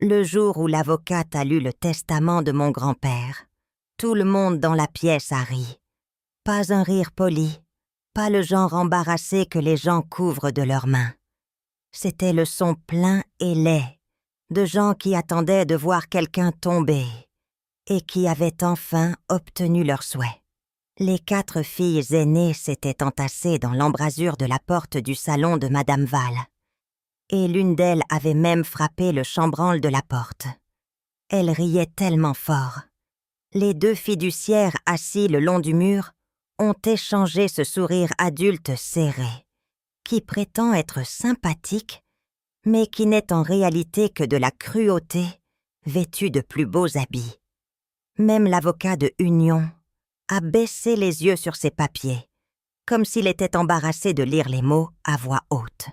Le jour où l'avocate a lu le testament de mon grand-père, tout le monde dans la pièce a ri. Pas un rire poli, pas le genre embarrassé que les gens couvrent de leurs mains. C'était le son plein et laid de gens qui attendaient de voir quelqu'un tomber et qui avaient enfin obtenu leur souhait. Les 4 filles aînées s'étaient entassées dans l'embrasure de la porte du salon de Madame Val, et l'une d'elles avait même frappé le chambranle de la porte. Elle riait tellement fort. Les 2 fiduciaires assis le long du mur ont échangé ce sourire adulte serré, qui prétend être sympathique, mais qui n'est en réalité que de la cruauté, vêtue de plus beaux habits. Même l'avocat de Union a baissé les yeux sur ses papiers, comme s'il était embarrassé de lire les mots à voix haute.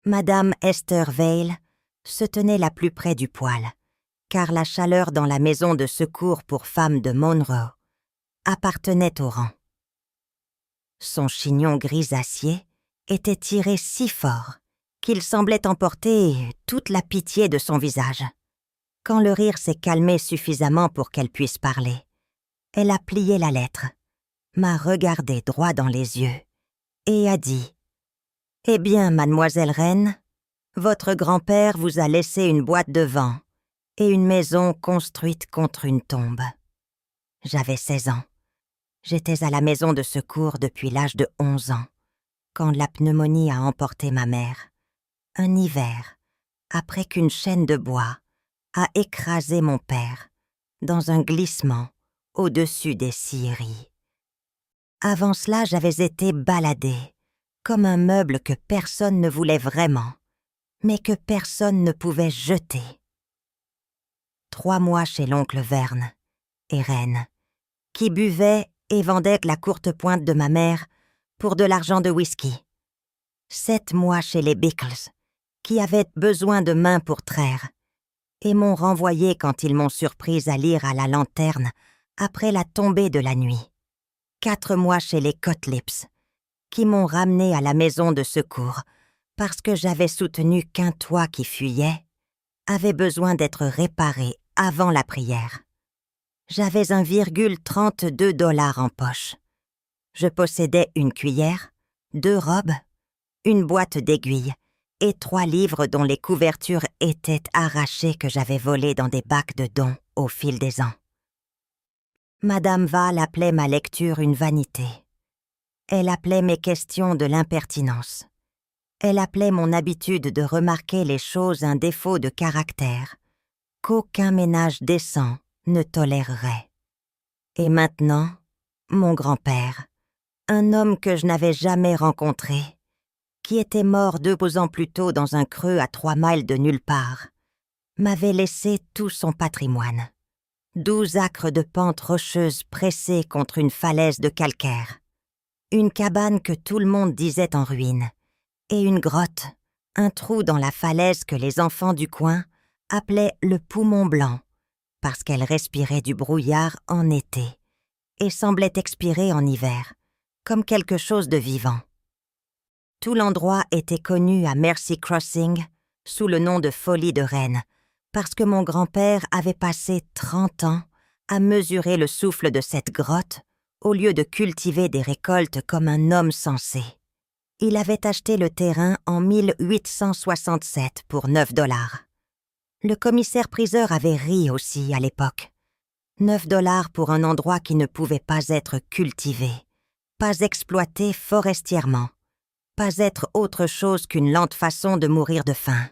Madame Esther Vail se tenait la plus près du poêle, car la chaleur dans la maison de secours pour femmes de Monroe appartenait au rang. Son chignon grisacier était tiré si fort qu'il semblait emporter toute la pitié de son visage. Quand le rire s'est calmé suffisamment pour qu'elle puisse parler, elle a plié la lettre, m'a regardé droit dans les yeux et a dit « Eh bien, mademoiselle Reine, votre grand-père vous a laissé une boîte de vin et une maison construite contre une tombe. » J'avais 16 ans. J'étais à la maison de secours depuis l'âge de 11 ans, quand la pneumonie a emporté ma mère. Un hiver, après qu'une chaîne de bois a écrasé mon père dans un glissement au-dessus des scieries. Avant cela, j'avais été baladée, comme un meuble que personne ne voulait vraiment, mais que personne ne pouvait jeter. 3 mois chez l'oncle Verne et Reine, qui buvait et vendait la courte pointe de ma mère pour de l'argent de whisky. 7 mois chez les Bickles, qui avaient besoin de mains pour traire, et m'ont renvoyée quand ils m'ont surprise à lire à la lanterne après la tombée de la nuit. 4 mois chez les Cotlips, qui m'ont ramenée à la maison de secours parce que j'avais soutenu qu'un toit qui fuyait avait besoin d'être réparé avant la prière. J'avais 1,32 $ en poche. Je possédais une cuillère, 2 robes, une boîte d'aiguilles et 3 livres dont les couvertures étaient arrachées que j'avais volées dans des bacs de dons au fil des ans. Madame Val appelait ma lecture une vanité. Elle appelait mes questions de l'impertinence. Elle appelait mon habitude de remarquer les choses un défaut de caractère qu'aucun ménage décent ne tolérerait. Et maintenant, mon grand-père, un homme que je n'avais jamais rencontré, qui était mort 2 ans plus tôt dans un creux à 3 miles de nulle part, m'avait laissé tout son patrimoine. 12 acres de pente rocheuse pressée contre une falaise de calcaire, une cabane que tout le monde disait en ruine, et une grotte, un trou dans la falaise que les enfants du coin appelaient le poumon blanc, parce qu'elle respirait du brouillard en été et semblait expirer en hiver, comme quelque chose de vivant. Tout l'endroit était connu à Mercy Crossing sous le nom de Folie de Reine, parce que mon grand-père avait passé 30 ans à mesurer le souffle de cette grotte au lieu de cultiver des récoltes comme un homme sensé. Il avait acheté le terrain en 1867 pour 9 $. Le commissaire-priseur avait ri aussi à l'époque. 9 $ pour un endroit qui ne pouvait pas être cultivé, pas exploité forestièrement, pas être autre chose qu'une lente façon de mourir de faim.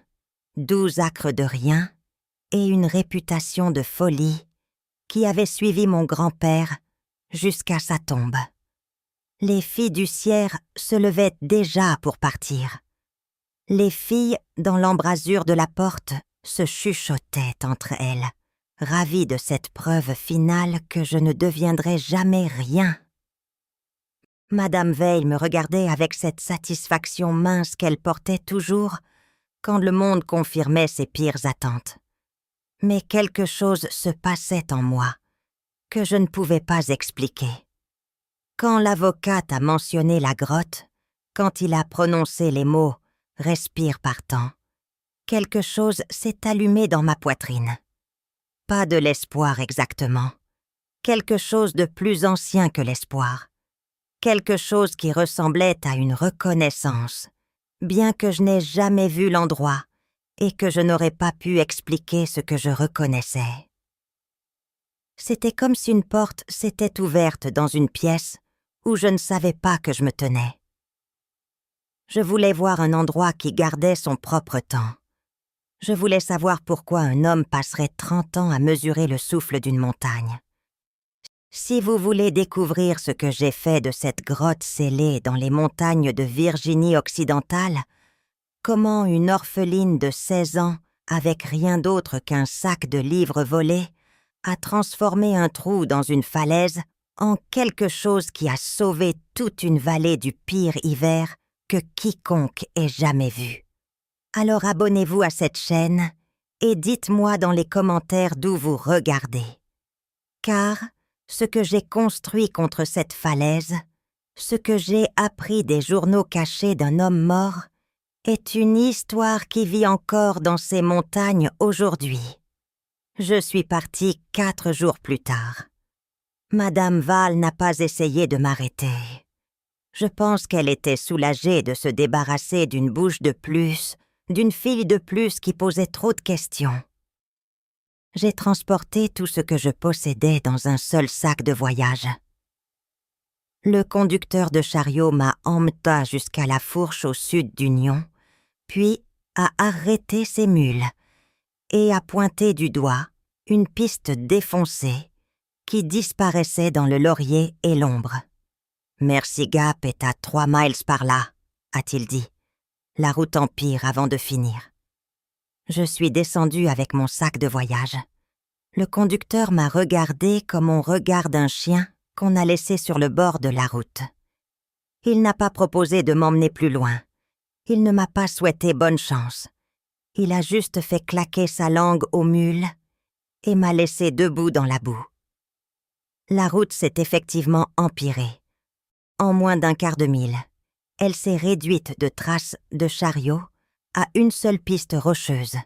12 acres de rien et une réputation de folie qui avait suivi mon grand-père jusqu'à sa tombe. Les fiduciaires se levaient déjà pour partir. Les filles, dans l'embrasure de la porte, se chuchotaient entre elles, ravies de cette preuve finale que je ne deviendrais jamais rien. Madame Vail me regardait avec cette satisfaction mince qu'elle portait toujours quand le monde confirmait ses pires attentes. Mais quelque chose se passait en moi que je ne pouvais pas expliquer. Quand l'avocate a mentionné la grotte, quand il a prononcé les mots « respire par temps », quelque chose s'est allumé dans ma poitrine. Pas de l'espoir exactement. Quelque chose de plus ancien que l'espoir. Quelque chose qui ressemblait à une reconnaissance, bien que je n'ai jamais vu l'endroit et que je n'aurais pas pu expliquer ce que je reconnaissais. C'était comme si une porte s'était ouverte dans une pièce où je ne savais pas que je me tenais. Je voulais voir un endroit qui gardait son propre temps. Je voulais savoir pourquoi un homme passerait 30 ans à mesurer le souffle d'une montagne. Si vous voulez découvrir ce que j'ai fait de cette grotte scellée dans les montagnes de Virginie occidentale, comment une orpheline de 16 ans, avec rien d'autre qu'un sac de livres volés, a transformé un trou dans une falaise en quelque chose qui a sauvé toute une vallée du pire hiver que quiconque ait jamais vu. Alors abonnez-vous à cette chaîne et dites-moi dans les commentaires d'où vous regardez. Car ce que j'ai construit contre cette falaise, ce que j'ai appris des journaux cachés d'un homme mort, est une histoire qui vit encore dans ces montagnes aujourd'hui. Je suis partie 4 jours plus tard. Madame Val n'a pas essayé de m'arrêter. Je pense qu'elle était soulagée de se débarrasser d'une bouche de plus, d'une fille de plus qui posait trop de questions. J'ai transporté tout ce que je possédais dans un seul sac de voyage. Le conducteur de chariot m'a emmené jusqu'à la fourche au sud d'Union, puis a arrêté ses mules et a pointé du doigt une piste défoncée qui disparaissait dans le laurier et l'ombre. « Mercy Gap est à 3 miles par là », a-t-il dit. La route empire avant de finir. Je suis descendue avec mon sac de voyage. Le conducteur m'a regardé comme on regarde un chien qu'on a laissé sur le bord de la route. Il n'a pas proposé de m'emmener plus loin. Il ne m'a pas souhaité bonne chance. Il a juste fait claquer sa langue aux mules et m'a laissé debout dans la boue. La route s'est effectivement empirée. En moins d'un quart de mille, elle s'est réduite de traces de chariots à une seule piste rocheuse,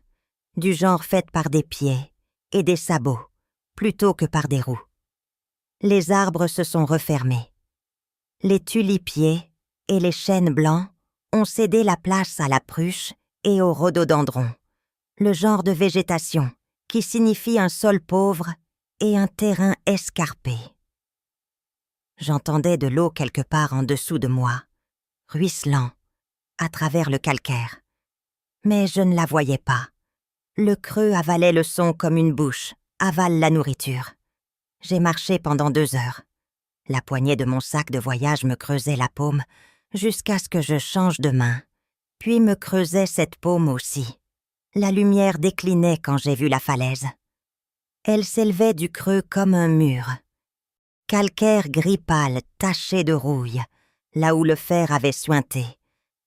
du genre faite par des pieds et des sabots, plutôt que par des roues. Les arbres se sont refermés. Les tulipiers et les chênes blancs ont cédé la place à la pruche et au rhododendron, le genre de végétation qui signifie un sol pauvre et un terrain escarpé. J'entendais de l'eau quelque part en dessous de moi, ruisselant, à travers le calcaire. Mais je ne la voyais pas. Le creux avalait le son comme une bouche avale la nourriture. J'ai marché pendant 2 heures. La poignée de mon sac de voyage me creusait la paume jusqu'à ce que je change de main, puis me creusait cette paume aussi. La lumière déclinait quand j'ai vu la falaise. Elle s'élevait du creux comme un mur. Calcaire gris pâle taché de rouille, là où le fer avait suinté,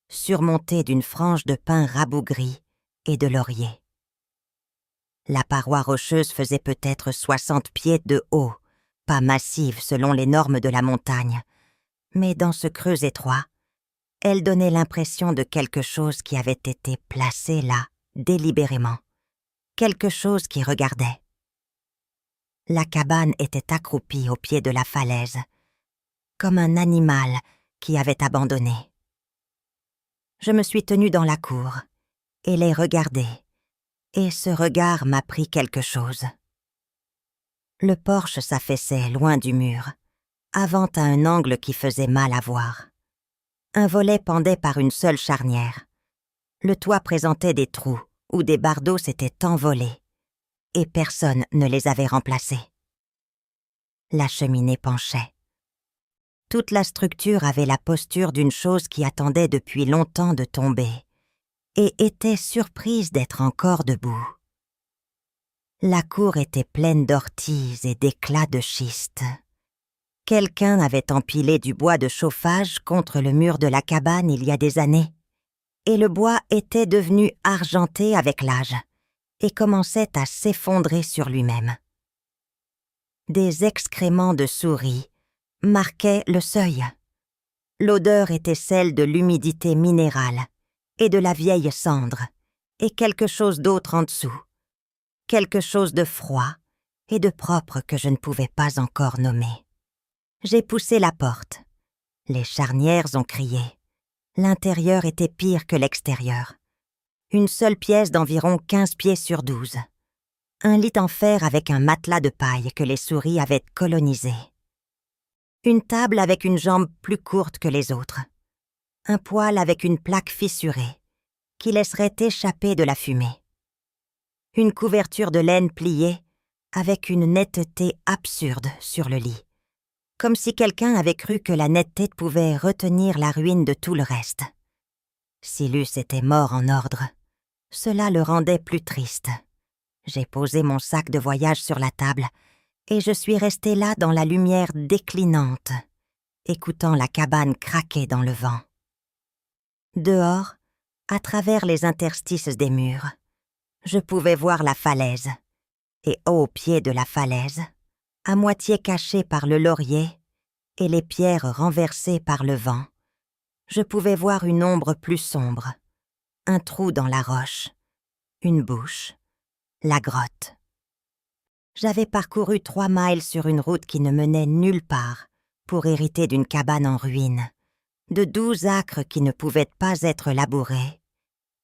surmonté d'une frange de pin rabougri et de laurier. La paroi rocheuse faisait peut-être 60 pieds de haut, pas massive selon les normes de la montagne, mais dans ce creux étroit, elle donnait l'impression de quelque chose qui avait été placé là, délibérément, quelque chose qui regardait. La cabane était accroupie au pied de la falaise, comme un animal qui avait abandonné. Je me suis tenue dans la cour et les regardé, et ce regard m'a pris quelque chose. Le porche s'affaissait loin du mur, avant à un angle qui faisait mal à voir. Un volet pendait par une seule charnière. Le toit présentait des trous où des bardeaux s'étaient envolés, et personne ne les avait remplacés. La cheminée penchait. Toute la structure avait la posture d'une chose qui attendait depuis longtemps de tomber, et était surprise d'être encore debout. La cour était pleine d'orties et d'éclats de schiste. Quelqu'un avait empilé du bois de chauffage contre le mur de la cabane il y a des années, et le bois était devenu argenté avec l'âge et commençait à s'effondrer sur lui-même. Des excréments de souris marquaient le seuil. L'odeur était celle de l'humidité minérale et de la vieille cendre, et quelque chose d'autre en dessous. Quelque chose de froid et de propre que je ne pouvais pas encore nommer. J'ai poussé la porte. Les charnières ont crié. L'intérieur était pire que l'extérieur. Une seule pièce d'environ 15 pieds sur 12. Un lit en fer avec un matelas de paille que les souris avaient colonisé. Une table avec une jambe plus courte que les autres. Un poêle avec une plaque fissurée qui laisserait échapper de la fumée. Une couverture de laine pliée avec une netteté absurde sur le lit, comme si quelqu'un avait cru que la netteté pouvait retenir la ruine de tout le reste. Silus était mort en ordre. Cela le rendait plus triste. J'ai posé mon sac de voyage sur la table et je suis restée là dans la lumière déclinante, écoutant la cabane craquer dans le vent. Dehors, à travers les interstices des murs, je pouvais voir la falaise, et au pied de la falaise, à moitié cachée par le laurier et les pierres renversées par le vent, je pouvais voir une ombre plus sombre, un trou dans la roche, une bouche, la grotte. J'avais parcouru 3 miles sur une route qui ne menait nulle part pour hériter d'une cabane en ruine, de 12 acres qui ne pouvaient pas être labourés,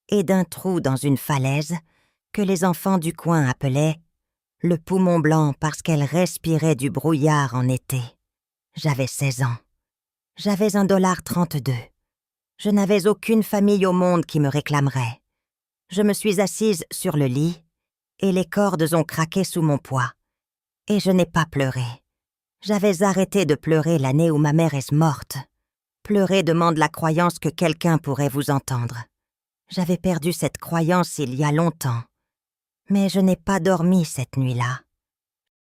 et d'un trou dans une falaise que les enfants du coin appelaient le poumon blanc parce qu'elle respirait du brouillard en été. J'avais 16 ans. J'avais $1,32. Je n'avais aucune famille au monde qui me réclamerait. Je me suis assise sur le lit et les cordes ont craqué sous mon poids. Et je n'ai pas pleuré. J'avais arrêté de pleurer l'année où ma mère est morte. Pleurer demande la croyance que quelqu'un pourrait vous entendre. J'avais perdu cette croyance il y a longtemps. Mais je n'ai pas dormi cette nuit-là.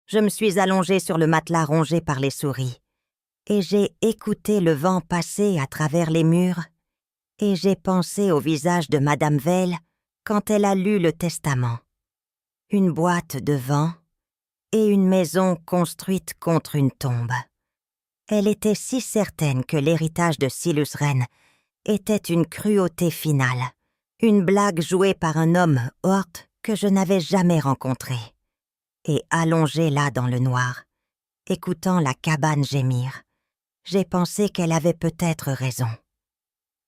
Je me suis allongée sur le matelas rongé par les souris, et j'ai écouté le vent passer à travers les murs, et j'ai pensé au visage de Madame Veil quand elle a lu le testament. Une boîte de vent et une maison construite contre une tombe. Elle était si certaine que l'héritage de Silus Wren était une cruauté finale, une blague jouée par un homme Hort que je n'avais jamais rencontré. Et allongée là dans le noir, écoutant la cabane gémir, j'ai pensé qu'elle avait peut-être raison.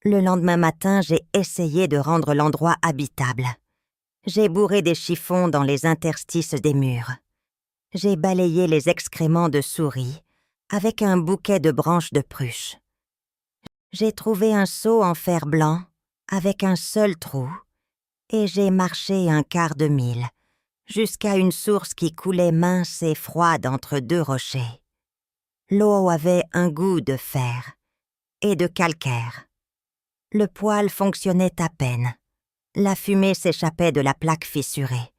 Le lendemain matin, j'ai essayé de rendre l'endroit habitable. J'ai bourré des chiffons dans les interstices des murs. J'ai balayé les excréments de souris avec un bouquet de branches de pruche. J'ai trouvé un seau en fer blanc avec un seul trou et j'ai marché un quart de mille jusqu'à une source qui coulait mince et froide entre 2 rochers. L'eau avait un goût de fer et de calcaire. Le poêle fonctionnait à peine. La fumée s'échappait de la plaque fissurée.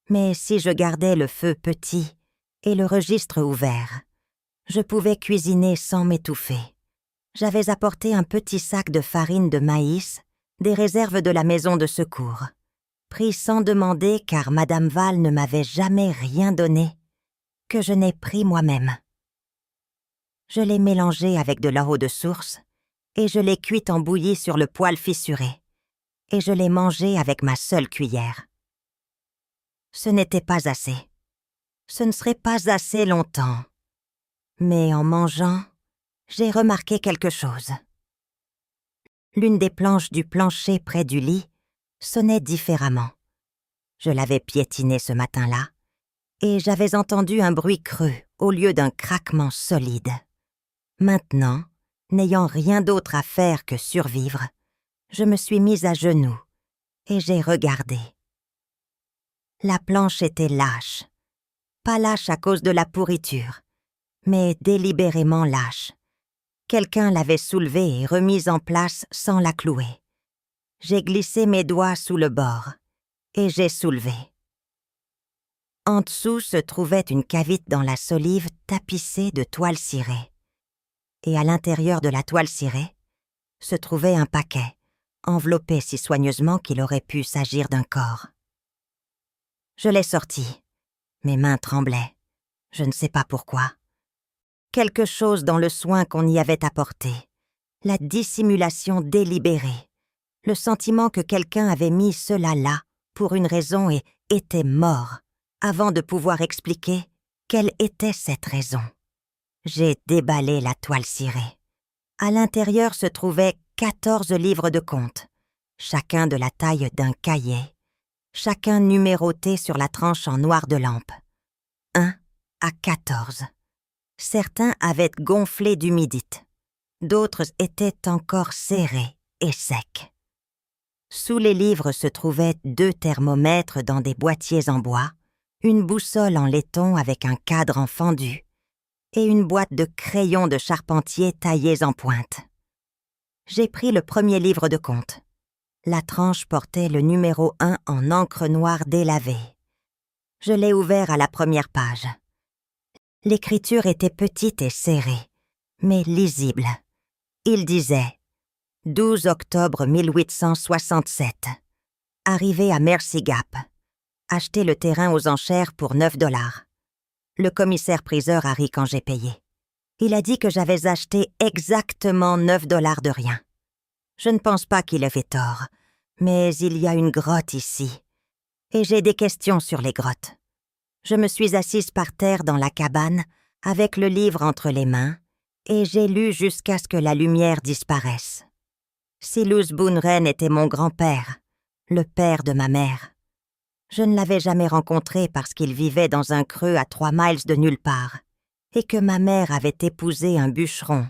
Mais si je gardais le feu petit et le registre ouvert, je pouvais cuisiner sans m'étouffer. J'avais apporté un petit sac de farine de maïs, des réserves de la maison de secours, pris sans demander car Madame Val ne m'avait jamais rien donné, que je n'ai pris moi-même. Je l'ai mélangé avec de l'eau de source et je l'ai cuite en bouillie sur le poêle fissuré et je l'ai mangé avec ma seule cuillère. Ce n'était pas assez. Ce ne serait pas assez longtemps. Mais en mangeant, j'ai remarqué quelque chose. L'une des planches du plancher près du lit sonnait différemment. Je l'avais piétinée ce matin-là, et j'avais entendu un bruit creux au lieu d'un craquement solide. Maintenant, n'ayant rien d'autre à faire que survivre, je me suis mise à genoux et j'ai regardé. La planche était lâche. Pas lâche à cause de la pourriture, mais délibérément lâche. Quelqu'un l'avait soulevée et remise en place sans la clouer. J'ai glissé mes doigts sous le bord et j'ai soulevé. En dessous se trouvait une cavite dans la solive tapissée de toile cirée. Et à l'intérieur de la toile cirée se trouvait un paquet, enveloppé si soigneusement qu'il aurait pu s'agir d'un corps. Je l'ai sorti. Mes mains tremblaient. Je ne sais pas pourquoi. Quelque chose dans le soin qu'on y avait apporté, la dissimulation délibérée, Le sentiment que quelqu'un avait mis cela là, pour une raison et était mort, avant de pouvoir expliquer quelle était cette raison. J'ai déballé la toile cirée. À l'intérieur se trouvaient 14 livres de contes, chacun de la taille d'un cahier, chacun numéroté sur la tranche en noir de lampe. 1 à 14. Certains avaient gonflé d'humidite, d'autres étaient encore serrés et secs. Sous les livres se trouvaient 2 thermomètres dans des boîtiers en bois, une boussole en laiton avec un cadre en fendu et une boîte de crayons de charpentier taillés en pointe. J'ai pris le premier livre de contes. La tranche portait le numéro 1 en encre noire délavée. Je l'ai ouvert à la première page. L'écriture était petite et serrée, mais lisible. Il disait « 12 octobre 1867. Arrivé à Mercy Gap. Acheté le terrain aux enchères pour 9 $. Le commissaire-priseur a ri quand j'ai payé. Il a dit que j'avais acheté exactement 9 $ de rien. Je ne pense pas qu'il avait tort, mais il y a une grotte ici, et j'ai des questions sur les grottes. Je me suis assise par terre dans la cabane, avec le livre entre les mains, et j'ai lu jusqu'à ce que la lumière disparaisse. Silas Boone Wren était mon grand-père, le père de ma mère. Je ne l'avais jamais rencontré parce qu'il vivait dans un creux à 3 miles de nulle part, et que ma mère avait épousé un bûcheron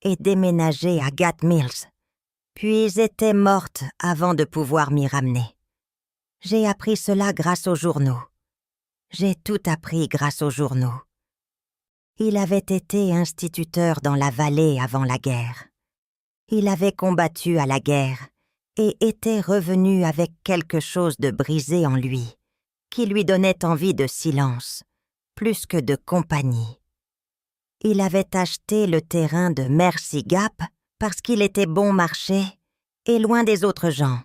et déménagé à Gat Mills, puis était morte avant de pouvoir m'y ramener. J'ai appris cela grâce aux journaux. J'ai tout appris grâce aux journaux. Il avait été instituteur dans la vallée avant la guerre. Il avait combattu à la guerre et était revenu avec quelque chose de brisé en lui, qui lui donnait envie de silence, plus que de compagnie. Il avait acheté le terrain de Mercy Gap parce qu'il était bon marché et loin des autres gens,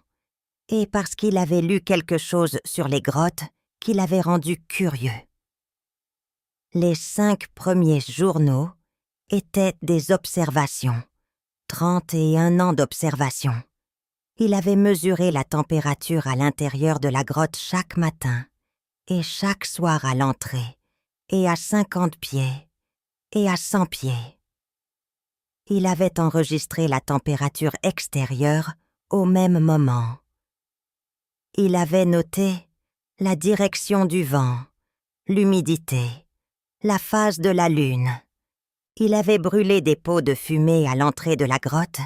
et parce qu'il avait lu quelque chose sur les grottes qui l'avait rendu curieux. Les 5 premiers journaux étaient des observations, 31 ans d'observation. Il avait mesuré la température à l'intérieur de la grotte chaque matin et chaque soir à l'entrée, et à 50 pieds, et à 100 pieds. Il avait enregistré la température extérieure au même moment. Il avait noté la direction du vent, l'humidité, la phase de la lune. Il avait brûlé des pots de fumée à l'entrée de la grotte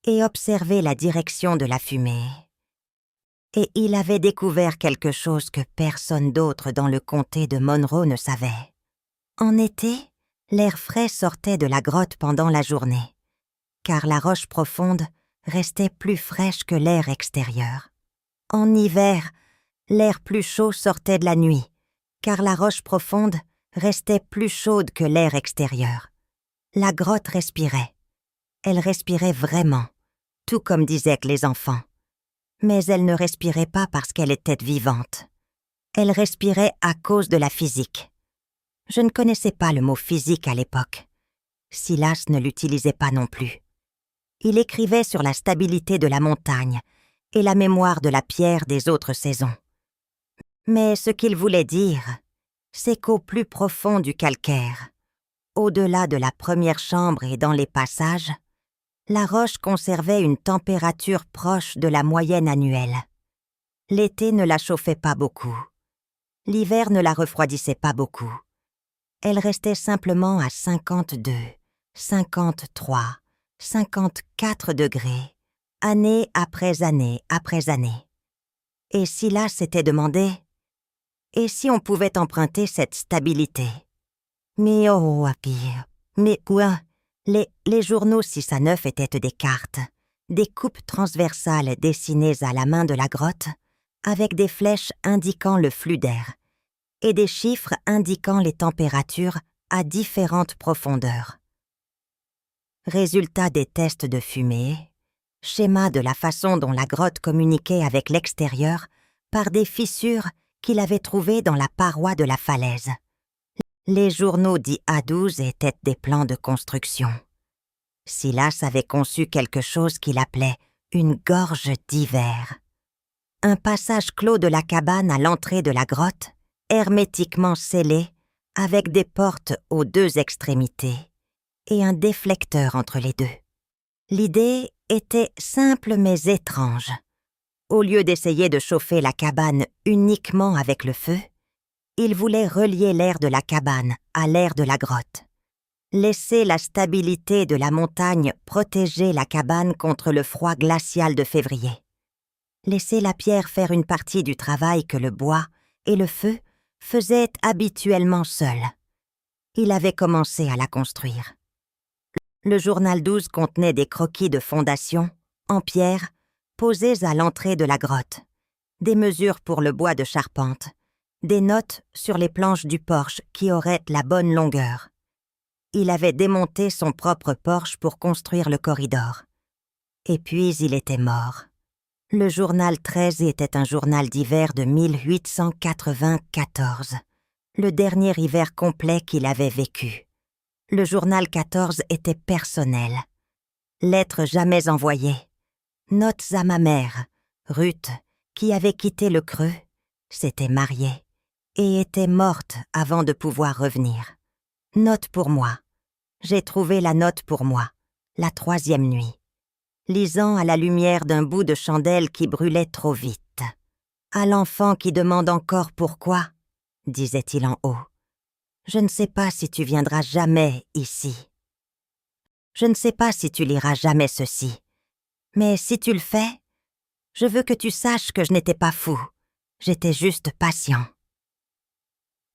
et observé la direction de la fumée. Et il avait découvert quelque chose que personne d'autre dans le comté de Monroe ne savait. En été, l'air frais sortait de la grotte pendant la journée, car la roche profonde restait plus fraîche que l'air extérieur. En hiver, l'air plus chaud sortait de la nuit, car la roche profonde restait plus chaude que l'air extérieur. La grotte respirait. Elle respirait vraiment, tout comme disaient les enfants. Mais elle ne respirait pas parce qu'elle était vivante. Elle respirait à cause de la physique. Je ne connaissais pas le mot physique à l'époque. Silas ne l'utilisait pas non plus. Il écrivait sur la stabilité de la montagne et la mémoire de la pierre des autres saisons. Mais ce qu'il voulait dire, c'est qu'au plus profond du calcaire, au-delà de la première chambre et dans les passages, la roche conservait une température proche de la moyenne annuelle. L'été ne la chauffait pas beaucoup. L'hiver ne la refroidissait pas beaucoup. Elle restait simplement à 52, 53, 54 degrés, année après année après année. Et Silas s'était demandé « Et si on pouvait emprunter cette stabilité ?» Mais oh, mais quoi? Les journaux 6 à 9 étaient des cartes, des coupes transversales dessinées à la main de la grotte, avec des flèches indiquant le flux d'air, et des chiffres indiquant les températures à différentes profondeurs. Résultat des tests de fumée, schéma de la façon dont la grotte communiquait avec l'extérieur par des fissures qu'il avait trouvées dans la paroi de la falaise. Les journaux dits A12 étaient des plans de construction. Silas avait conçu quelque chose qu'il appelait une gorge d'hiver. Un passage clos de la cabane à l'entrée de la grotte, hermétiquement scellé, avec des portes aux deux extrémités et un déflecteur entre les deux. L'idée était simple mais étrange. Au lieu d'essayer de chauffer la cabane uniquement avec le feu, il voulait relier l'air de la cabane à l'air de la grotte. Laisser la stabilité de la montagne protéger la cabane contre le froid glacial de février. Laisser la pierre faire une partie du travail que le bois et le feu faisaient habituellement seuls. Il avait commencé à la construire. Le journal 12 contenait des croquis de fondation, en pierre, posés à l'entrée de la grotte, des mesures pour le bois de charpente, des notes sur les planches du porche qui auraient la bonne longueur. Il avait démonté son propre porche pour construire le corridor. Et puis il était mort. Le journal 13 était un journal d'hiver de 1894, le dernier hiver complet qu'il avait vécu. Le journal 14 était personnel. Lettres jamais envoyées. Notes à ma mère, Ruth, qui avait quitté le Creux, s'était mariée et était morte avant de pouvoir revenir. Note pour moi. J'ai trouvé la note pour moi, la 3e nuit, lisant à la lumière d'un bout de chandelle qui brûlait trop vite. À l'enfant qui demande encore pourquoi, disait-il en haut. Je ne sais pas si tu viendras jamais ici. Je ne sais pas si tu liras jamais ceci. Mais si tu le fais, je veux que tu saches que je n'étais pas fou. J'étais juste patient.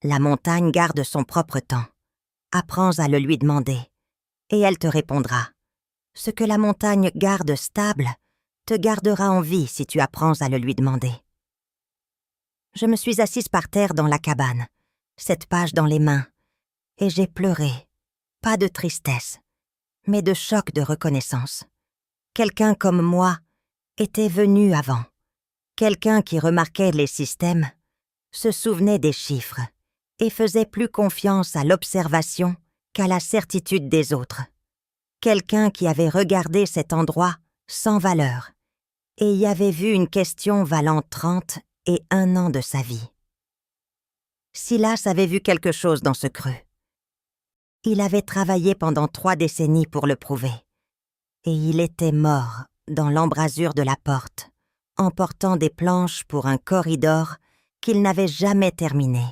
La montagne garde son propre temps. Apprends à le lui demander, et elle te répondra. Ce que la montagne garde stable te gardera en vie si tu apprends à le lui demander. Je me suis assise par terre dans la cabane, cette page dans les mains, et j'ai pleuré, pas de tristesse, mais de choc de reconnaissance. Quelqu'un comme moi était venu avant, quelqu'un qui remarquait les systèmes, se souvenait des chiffres, et faisait plus confiance à l'observation qu'à la certitude des autres. Quelqu'un qui avait regardé cet endroit sans valeur et y avait vu une question valant 30 et 1 an de sa vie. Silas avait vu quelque chose dans ce creux. Il avait travaillé pendant 3 décennies pour le prouver. Et il était mort dans l'embrasure de la porte, en portant des planches pour un corridor qu'il n'avait jamais terminé.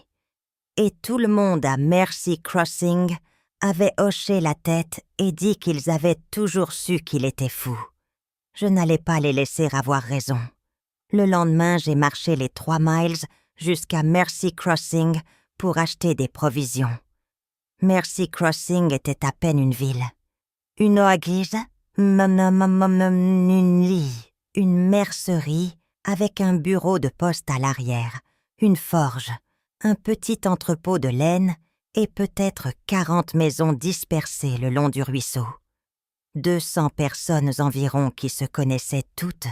Et tout le monde à Mercy Crossing avait hoché la tête et dit qu'ils avaient toujours su qu'il était fou. Je n'allais pas les laisser avoir raison. Le lendemain, j'ai marché les 3 miles jusqu'à Mercy Crossing pour acheter des provisions. Mercy Crossing était à peine une ville. Une oasis, une mercerie avec un bureau de poste à l'arrière, une forge, un petit entrepôt de laine et peut-être 40 maisons dispersées le long du ruisseau. 200 personnes environ qui se connaissaient toutes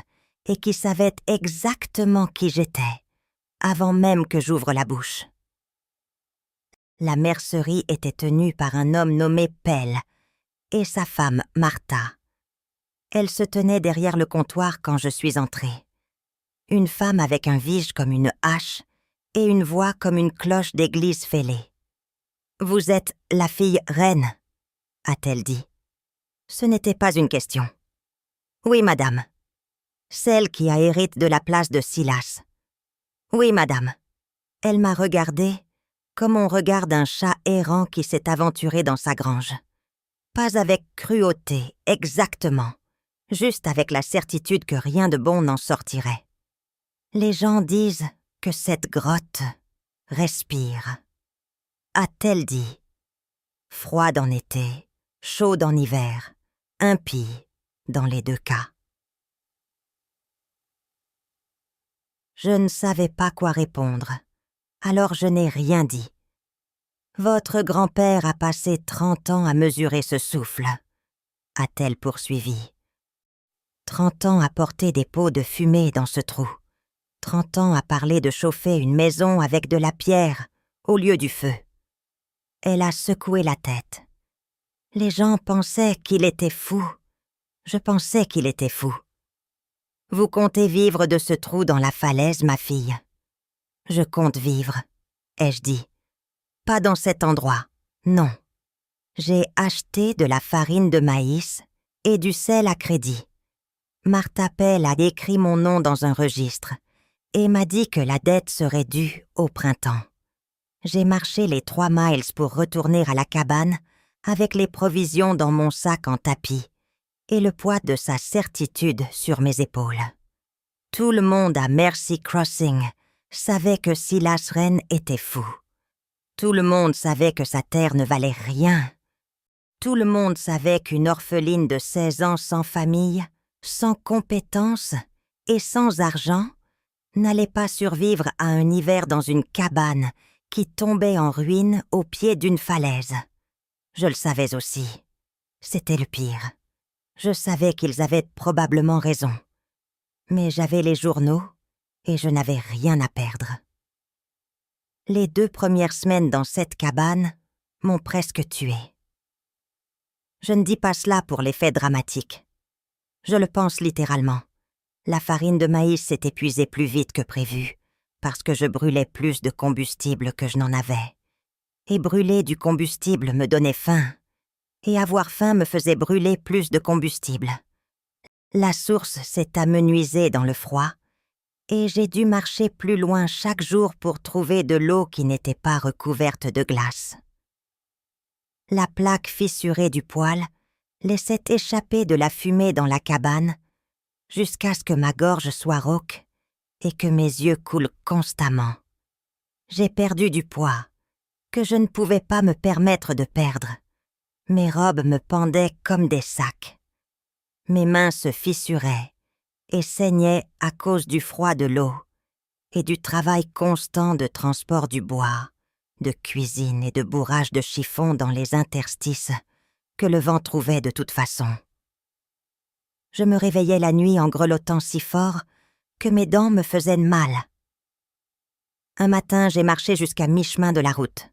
et qui savaient exactement qui j'étais, avant même que j'ouvre la bouche. La mercerie était tenue par un homme nommé Pell et sa femme Martha. Elle se tenait derrière le comptoir quand je suis entrée. Une femme avec un visage comme une hache et une voix comme une cloche d'église fêlée. « Vous êtes la fille reine » a-t-elle dit. Ce n'était pas une question. « Oui, madame. » Celle qui a hérité de la place de Silas. « Oui, madame. » Elle m'a regardée comme on regarde un chat errant qui s'est aventuré dans sa grange. Pas avec cruauté, exactement, juste avec la certitude que rien de bon n'en sortirait. Les gens disent que cette grotte respire. A-t-elle dit? Froide en été, chaude en hiver, impie dans les 2 cas. Je ne savais pas quoi répondre, alors je n'ai rien dit. Votre grand-père a passé 30 ans à mesurer ce souffle, a-t-elle poursuivi. 30 ans à porter des pots de fumée dans ce trou. 30 ans à parler de chauffer une maison avec de la pierre au lieu du feu. Elle a secoué la tête. Les gens pensaient qu'il était fou. Je pensais qu'il était fou. Vous comptez vivre de ce trou dans la falaise, ma fille? Je compte vivre, ai-je dit. Pas dans cet endroit, non. J'ai acheté de la farine de maïs et du sel à crédit. Martha Pell a écrit mon nom dans un registre et m'a dit que la dette serait due au printemps. J'ai marché les 3 miles pour retourner à la cabane avec les provisions dans mon sac en tapis et le poids de sa certitude sur mes épaules. Tout le monde à Mercy Crossing savait que Silas Wren était fou. Tout le monde savait que sa terre ne valait rien. Tout le monde savait qu'une orpheline de 16 ans sans famille, sans compétences et sans argent n'allait pas survivre à un hiver dans une cabane qui tombait en ruine au pied d'une falaise. Je le savais aussi. C'était le pire. Je savais qu'ils avaient probablement raison. Mais j'avais les journaux et je n'avais rien à perdre. Les 2 premières semaines dans cette cabane m'ont presque tuée. Je ne dis pas cela pour l'effet dramatique. Je le pense littéralement. La farine de maïs s'est épuisée plus vite que prévu, parce que je brûlais plus de combustible que je n'en avais. Et brûler du combustible me donnait faim. Et avoir faim me faisait brûler plus de combustible. La source s'est amenuisée dans le froid, et j'ai dû marcher plus loin chaque jour pour trouver de l'eau qui n'était pas recouverte de glace. La plaque fissurée du poêle laissait échapper de la fumée dans la cabane jusqu'à ce que ma gorge soit rauque et que mes yeux coulent constamment. J'ai perdu du poids, que je ne pouvais pas me permettre de perdre. Mes robes me pendaient comme des sacs. Mes mains se fissuraient et saignaient à cause du froid de l'eau et du travail constant de transport du bois, de cuisine et de bourrage de chiffon dans les interstices que le vent trouvait de toute façon. Je me réveillais la nuit en grelottant si fort que mes dents me faisaient mal. Un matin, j'ai marché jusqu'à mi-chemin de la route.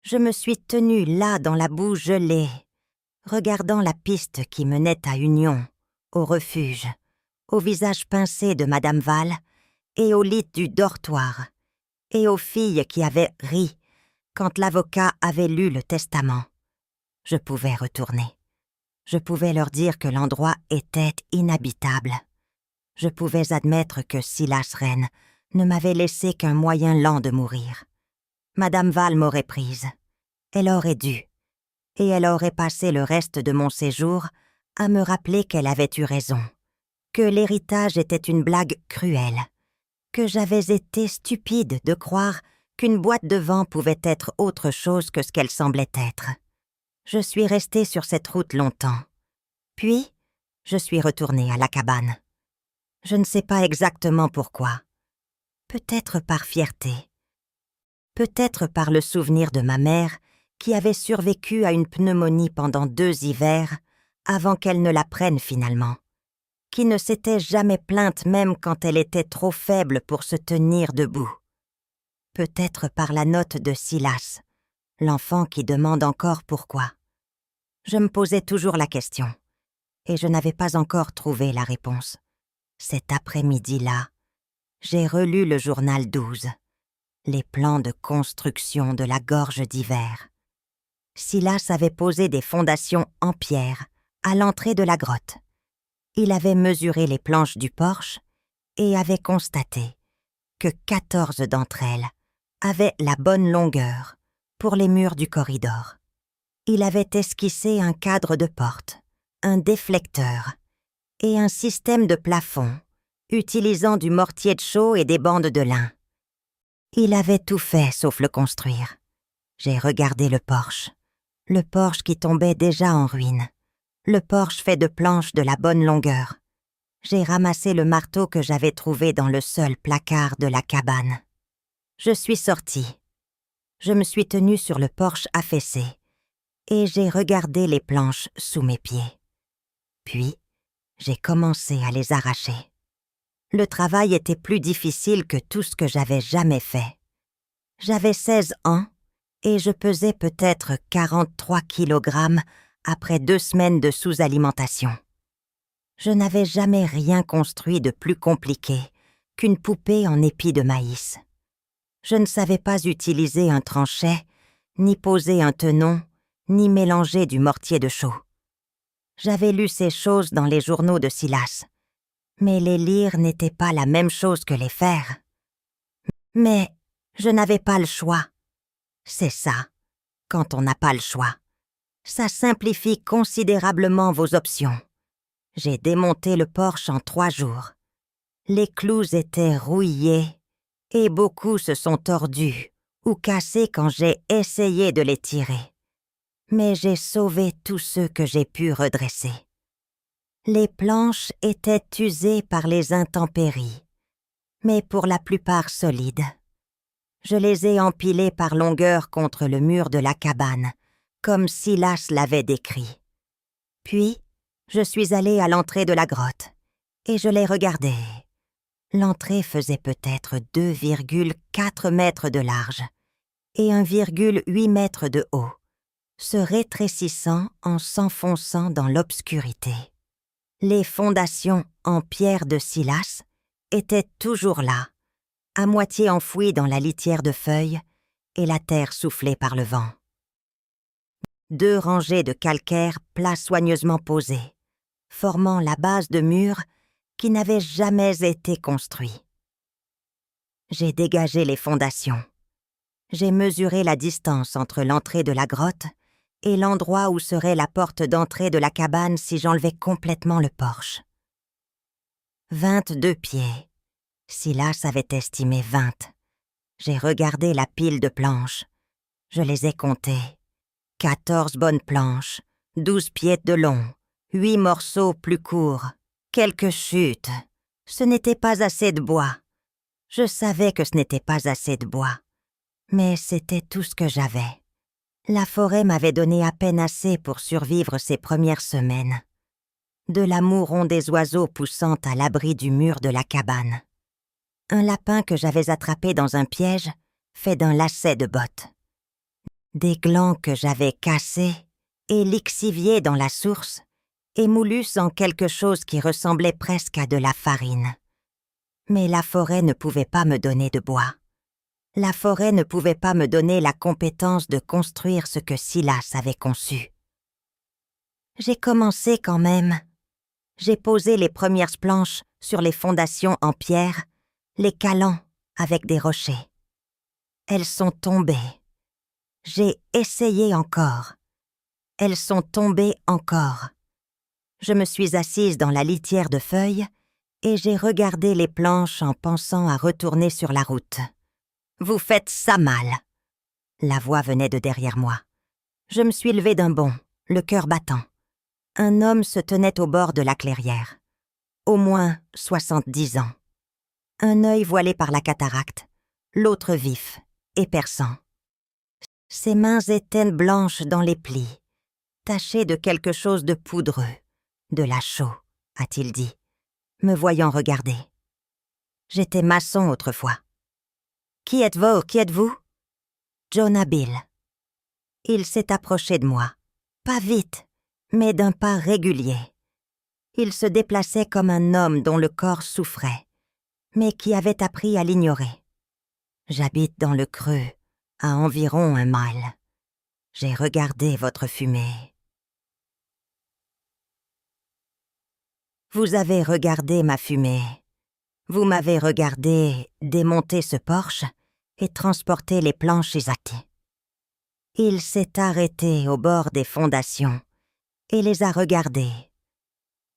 Je me suis tenue là dans la boue gelée, regardant la piste qui menait à Union, au refuge, au visage pincé de Madame Val et au lit du dortoir, et aux filles qui avaient ri quand l'avocat avait lu le testament. Je pouvais retourner. Je pouvais leur dire que l'endroit était inhabitable. Je pouvais admettre que Silas Wren ne m'avait laissé qu'un moyen lent de mourir. Madame Val m'aurait prise. Elle aurait dû. Et elle aurait passé le reste de mon séjour à me rappeler qu'elle avait eu raison, que l'héritage était une blague cruelle, que j'avais été stupide de croire qu'une boîte de vin pouvait être autre chose que ce qu'elle semblait être. Je suis restée sur cette route longtemps. Puis, je suis retournée à la cabane. Je ne sais pas exactement pourquoi. Peut-être par fierté. Peut-être par le souvenir de ma mère qui avait survécu à une pneumonie pendant 2 hivers avant qu'elle ne la prenne finalement, qui ne s'était jamais plainte même quand elle était trop faible pour se tenir debout. Peut-être par la note de Silas, l'enfant qui demande encore pourquoi. Je me posais toujours la question, et je n'avais pas encore trouvé la réponse. Cet après-midi-là, j'ai relu le journal 12, les plans de construction de la gorge d'hiver. Silas avait posé des fondations en pierre à l'entrée de la grotte. Il avait mesuré les planches du porche et avait constaté que 14 d'entre elles avaient la bonne longueur pour les murs du corridor. Il avait esquissé un cadre de porte, un déflecteur et un système de plafond utilisant du mortier de chaux et des bandes de lin. Il avait tout fait sauf le construire. J'ai regardé le porche qui tombait déjà en ruine, le porche fait de planches de la bonne longueur. J'ai ramassé le marteau que j'avais trouvé dans le seul placard de la cabane. Je suis sortie. Je me suis tenue sur le porche affaissé et j'ai regardé les planches sous mes pieds. Puis, j'ai commencé à les arracher. Le travail était plus difficile que tout ce que j'avais jamais fait. J'avais 16 ans et je pesais peut-être 43 kilogrammes après 2 semaines de sous-alimentation. Je n'avais jamais rien construit de plus compliqué qu'une poupée en épis de maïs. Je ne savais pas utiliser un tranchet, ni poser un tenon, ni mélanger du mortier de chaux. J'avais lu ces choses dans les journaux de Silas, mais les lire n'était pas la même chose que les faire. Mais je n'avais pas le choix. C'est ça, quand on n'a pas le choix. Ça simplifie considérablement vos options. J'ai démonté le porche en 3 jours. Les clous étaient rouillés et beaucoup se sont tordus ou cassés quand j'ai essayé de les tirer. Mais j'ai sauvé tous ceux que j'ai pu redresser. Les planches étaient usées par les intempéries, mais pour la plupart solides. Je les ai empilées par longueur contre le mur de la cabane, comme Silas l'avait décrit. Puis, je suis allée à l'entrée de la grotte, et je les regardais. L'entrée faisait peut-être 2,4 mètres de large et 1,8 mètres de haut, se rétrécissant en s'enfonçant dans l'obscurité. Les fondations en pierre de Silas étaient toujours là, à moitié enfouies dans la litière de feuilles et la terre soufflée par le vent. 2 rangées de calcaire plats soigneusement posés, formant la base de murs qui n'avaient jamais été construits. J'ai dégagé les fondations. J'ai mesuré la distance entre l'entrée de la grotte et l'endroit où serait la porte d'entrée de la cabane si j'enlevais complètement le porche. 22 pieds. Silas avait estimé 20. J'ai regardé la pile de planches. Je les ai comptées. 14 bonnes planches, 12 pieds de long, 8 morceaux plus courts, quelques chutes. Ce n'était pas assez de bois. Je savais que ce n'était pas assez de bois. Mais c'était tout ce que j'avais. La forêt m'avait donné à peine assez pour survivre ces premières semaines. De la moue des oiseaux poussant à l'abri du mur de la cabane. Un lapin que j'avais attrapé dans un piège, fait d'un lacet de bottes. Des glands que j'avais cassés et lixiviés dans la source, émoulus en quelque chose qui ressemblait presque à de la farine. Mais la forêt ne pouvait pas me donner de bois. La forêt ne pouvait pas me donner la compétence de construire ce que Silas avait conçu. J'ai commencé quand même. J'ai posé les premières planches sur les fondations en pierre, les calant avec des rochers. Elles sont tombées. J'ai essayé encore. Elles sont tombées encore. Je me suis assise dans la litière de feuilles et j'ai regardé les planches en pensant à retourner sur la route. « Vous faites ça mal !» La voix venait de derrière moi. Je me suis levée d'un bond, le cœur battant. Un homme se tenait au bord de la clairière. Au moins 70 ans. Un œil voilé par la cataracte, l'autre vif et perçant. Ses mains étaient blanches dans les plis, tachées de quelque chose de poudreux, de la chaux, a-t-il dit, me voyant regarder. J'étais maçon autrefois. « Qui êtes-vous, qui êtes-vous » ? « Jonah Bill. » Il s'est approché de moi, pas vite, mais d'un pas régulier. Il se déplaçait comme un homme dont le corps souffrait, mais qui avait appris à l'ignorer. J'habite dans le creux, à environ 1 mile. J'ai regardé votre fumée. Vous avez regardé ma fumée. Vous m'avez regardé démonter ce porche et transporter les planches Isaki. Il s'est arrêté au bord des fondations et les a regardées.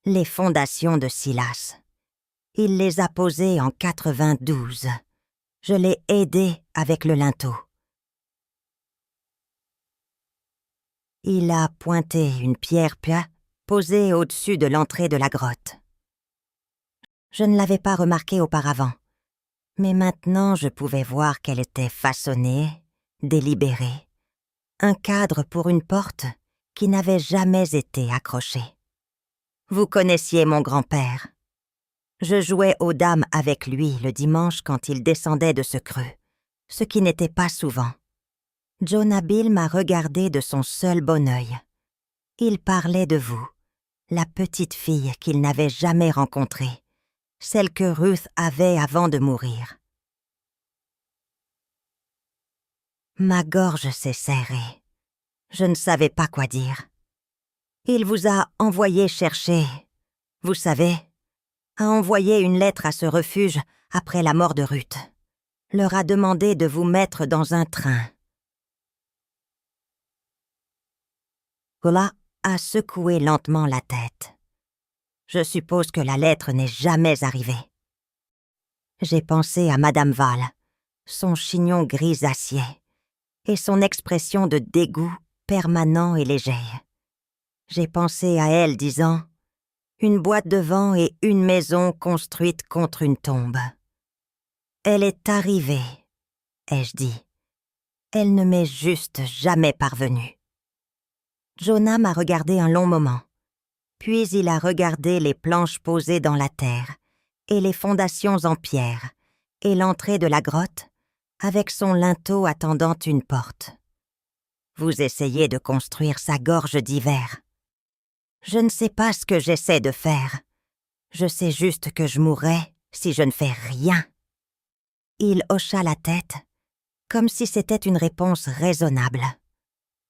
Les fondations de Silas. Il les a posées en 92. Je l'ai aidé avec le linteau. Il a pointé une pierre plat posée au-dessus de l'entrée de la grotte. Je ne l'avais pas remarquée auparavant, mais maintenant je pouvais voir qu'elle était façonnée, délibérée. Un cadre pour une porte qui n'avait jamais été accrochée. Vous connaissiez mon grand-père. Je jouais aux dames avec lui le dimanche quand il descendait de ce creux, ce qui n'était pas souvent. Jonah Bill m'a regardé de son seul bon œil. Il parlait de vous, la petite fille qu'il n'avait jamais rencontrée, celle que Ruth avait avant de mourir. Ma gorge s'est serrée. Je ne savais pas quoi dire. Il vous a envoyé chercher, vous savez, a envoyé une lettre à ce refuge après la mort de Ruth. Leur a demandé de vous mettre dans un train. Ulla a secoué lentement la tête. Je suppose que la lettre n'est jamais arrivée. J'ai pensé à Madame Val, son chignon grisacier et son expression de dégoût permanent et léger. J'ai pensé à elle disant « Une boîte de vent et une maison construite contre une tombe. » Elle est arrivée, ai-je dit. Elle ne m'est juste jamais parvenue. Jonah m'a regardé un long moment. Puis il a regardé les planches posées dans la terre et les fondations en pierre et l'entrée de la grotte avec son linteau attendant une porte. Vous essayez de construire sa gorge d'hiver. Je ne sais pas ce que j'essaie de faire. Je sais juste que je mourrai si je ne fais rien. Il hocha la tête, comme si c'était une réponse raisonnable.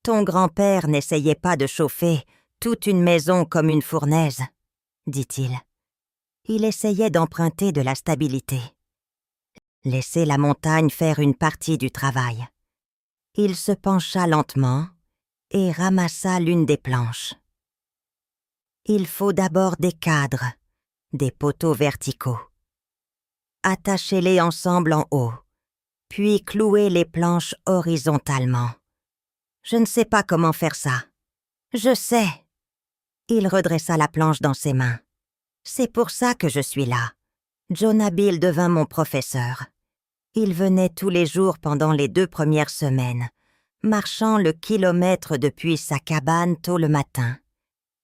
Ton grand-père n'essayait pas de chauffer toute une maison comme une fournaise, dit-il. Il essayait d'emprunter de la stabilité. Laisser la montagne faire une partie du travail. Il se pencha lentement et ramassa l'une des planches. Il faut d'abord des cadres, des poteaux verticaux. Attachez-les ensemble en haut, puis clouez les planches horizontalement. Je ne sais pas comment faire ça. Je sais. Il redressa la planche dans ses mains. C'est pour ça que je suis là. Jonah Bill devint mon professeur. Il venait tous les jours pendant les 2 premières semaines, marchant le kilomètre depuis sa cabane tôt le matin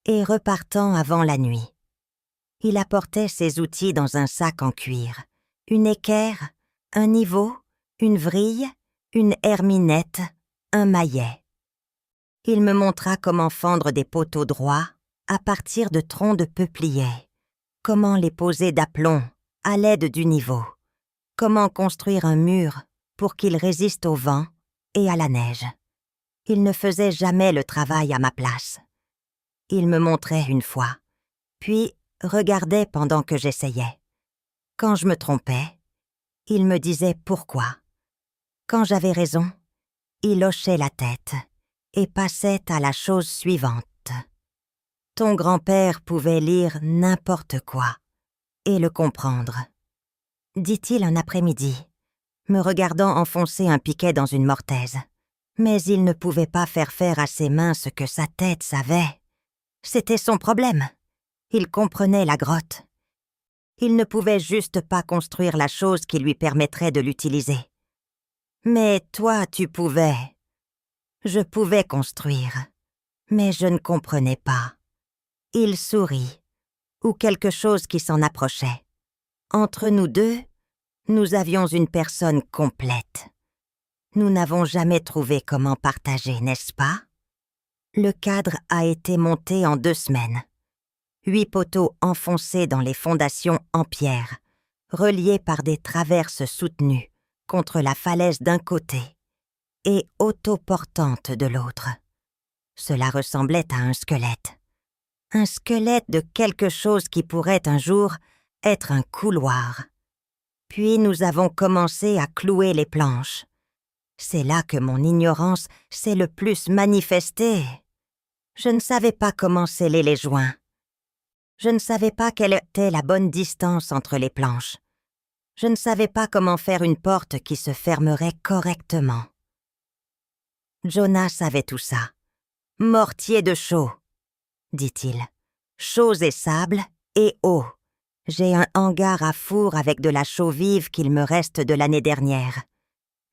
et repartant avant la nuit. Il apportait ses outils dans un sac en cuir, une équerre, un niveau, une vrille, une herminette, un maillet. Il me montra comment fendre des poteaux droits à partir de troncs de peuplier, comment les poser d'aplomb à l'aide du niveau, comment construire un mur pour qu'il résiste au vent et à la neige. Il ne faisait jamais le travail à ma place. Il me montrait une fois, puis regardait pendant que j'essayais. Quand je me trompais, il me disait pourquoi. Quand j'avais raison, il hochait la tête et passait à la chose suivante. Ton grand-père pouvait lire n'importe quoi et le comprendre, dit-il un après-midi, me regardant enfoncer un piquet dans une mortaise. Mais il ne pouvait pas faire à ses mains ce que sa tête savait. C'était son problème. Il comprenait la grotte. Il ne pouvait juste pas construire la chose qui lui permettrait de l'utiliser. Mais toi, tu pouvais. Je pouvais construire, mais je ne comprenais pas. Il sourit, ou quelque chose qui s'en approchait. Entre nous deux, nous avions une personne complète. Nous n'avons jamais trouvé comment partager, n'est-ce pas? Le cadre a été monté en 2 semaines. 8 poteaux enfoncés dans les fondations en pierre, reliés par des traverses soutenues contre la falaise d'un côté et autoportantes de l'autre. Cela ressemblait à un squelette. Un squelette de quelque chose qui pourrait un jour être un couloir. Puis nous avons commencé à clouer les planches. C'est là que mon ignorance s'est le plus manifestée. Je ne savais pas comment sceller les joints. Je ne savais pas quelle était la bonne distance entre les planches. Je ne savais pas comment faire une porte qui se fermerait correctement. Jonah savait tout ça. « Mortier de chaux », dit-il. « Chaux et sable et eau. J'ai un hangar à four avec de la chaux vive qu'il me reste de l'année dernière.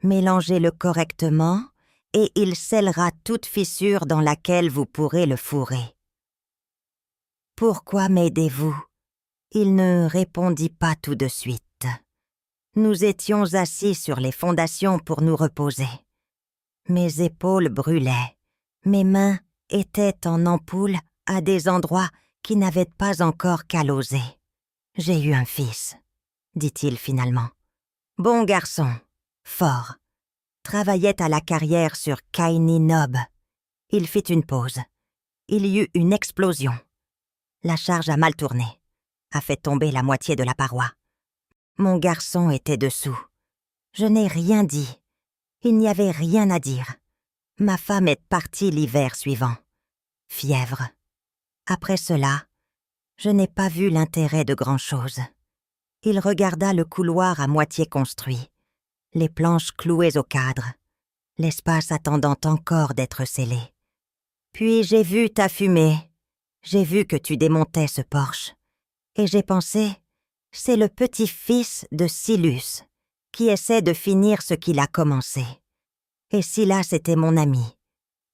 Mélangez-le correctement et il scellera toute fissure dans laquelle vous pourrez le fourrer. » Pourquoi m'aidez-vous? Il ne répondit pas tout de suite. Nous étions assis sur les fondations pour nous reposer. Mes épaules brûlaient, mes mains étaient en ampoule à des endroits qui n'avait pas encore callosé. « J'ai eu un fils, dit-il finalement. Bon garçon, fort. Travaillait à la carrière sur Kaini Nob. Il fit une pause. Il y eut une explosion. La charge a mal tourné, a fait tomber la moitié de la paroi. Mon garçon était dessous. Je n'ai rien dit. Il n'y avait rien à dire. Ma femme est partie l'hiver suivant. Fièvre. Après cela, je n'ai pas vu l'intérêt de grand-chose. Il regarda le couloir à moitié construit, les planches clouées au cadre, l'espace attendant encore d'être scellé. Puis j'ai vu ta fumée. J'ai vu que tu démontais ce porche. Et j'ai pensé, c'est le petit-fils de Silus qui essaie de finir ce qu'il a commencé. Et Silas était mon ami,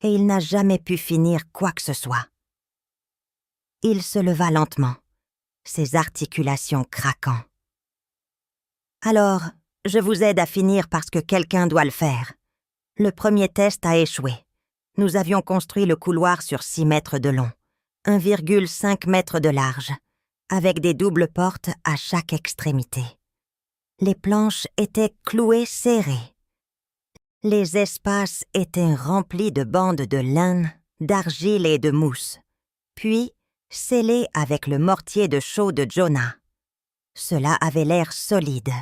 et il n'a jamais pu finir quoi que ce soit. Il se leva lentement, ses articulations craquant. Alors, je vous aide à finir parce que quelqu'un doit le faire. Le premier test a échoué. Nous avions construit le couloir sur 6 mètres de long, 1,5 mètre de large, avec des doubles portes à chaque extrémité. Les planches étaient clouées serrées. Les espaces étaient remplis de bandes de laine, d'argile et de mousse, puis scellés avec le mortier de chaux de Jonah. Cela avait l'air solide.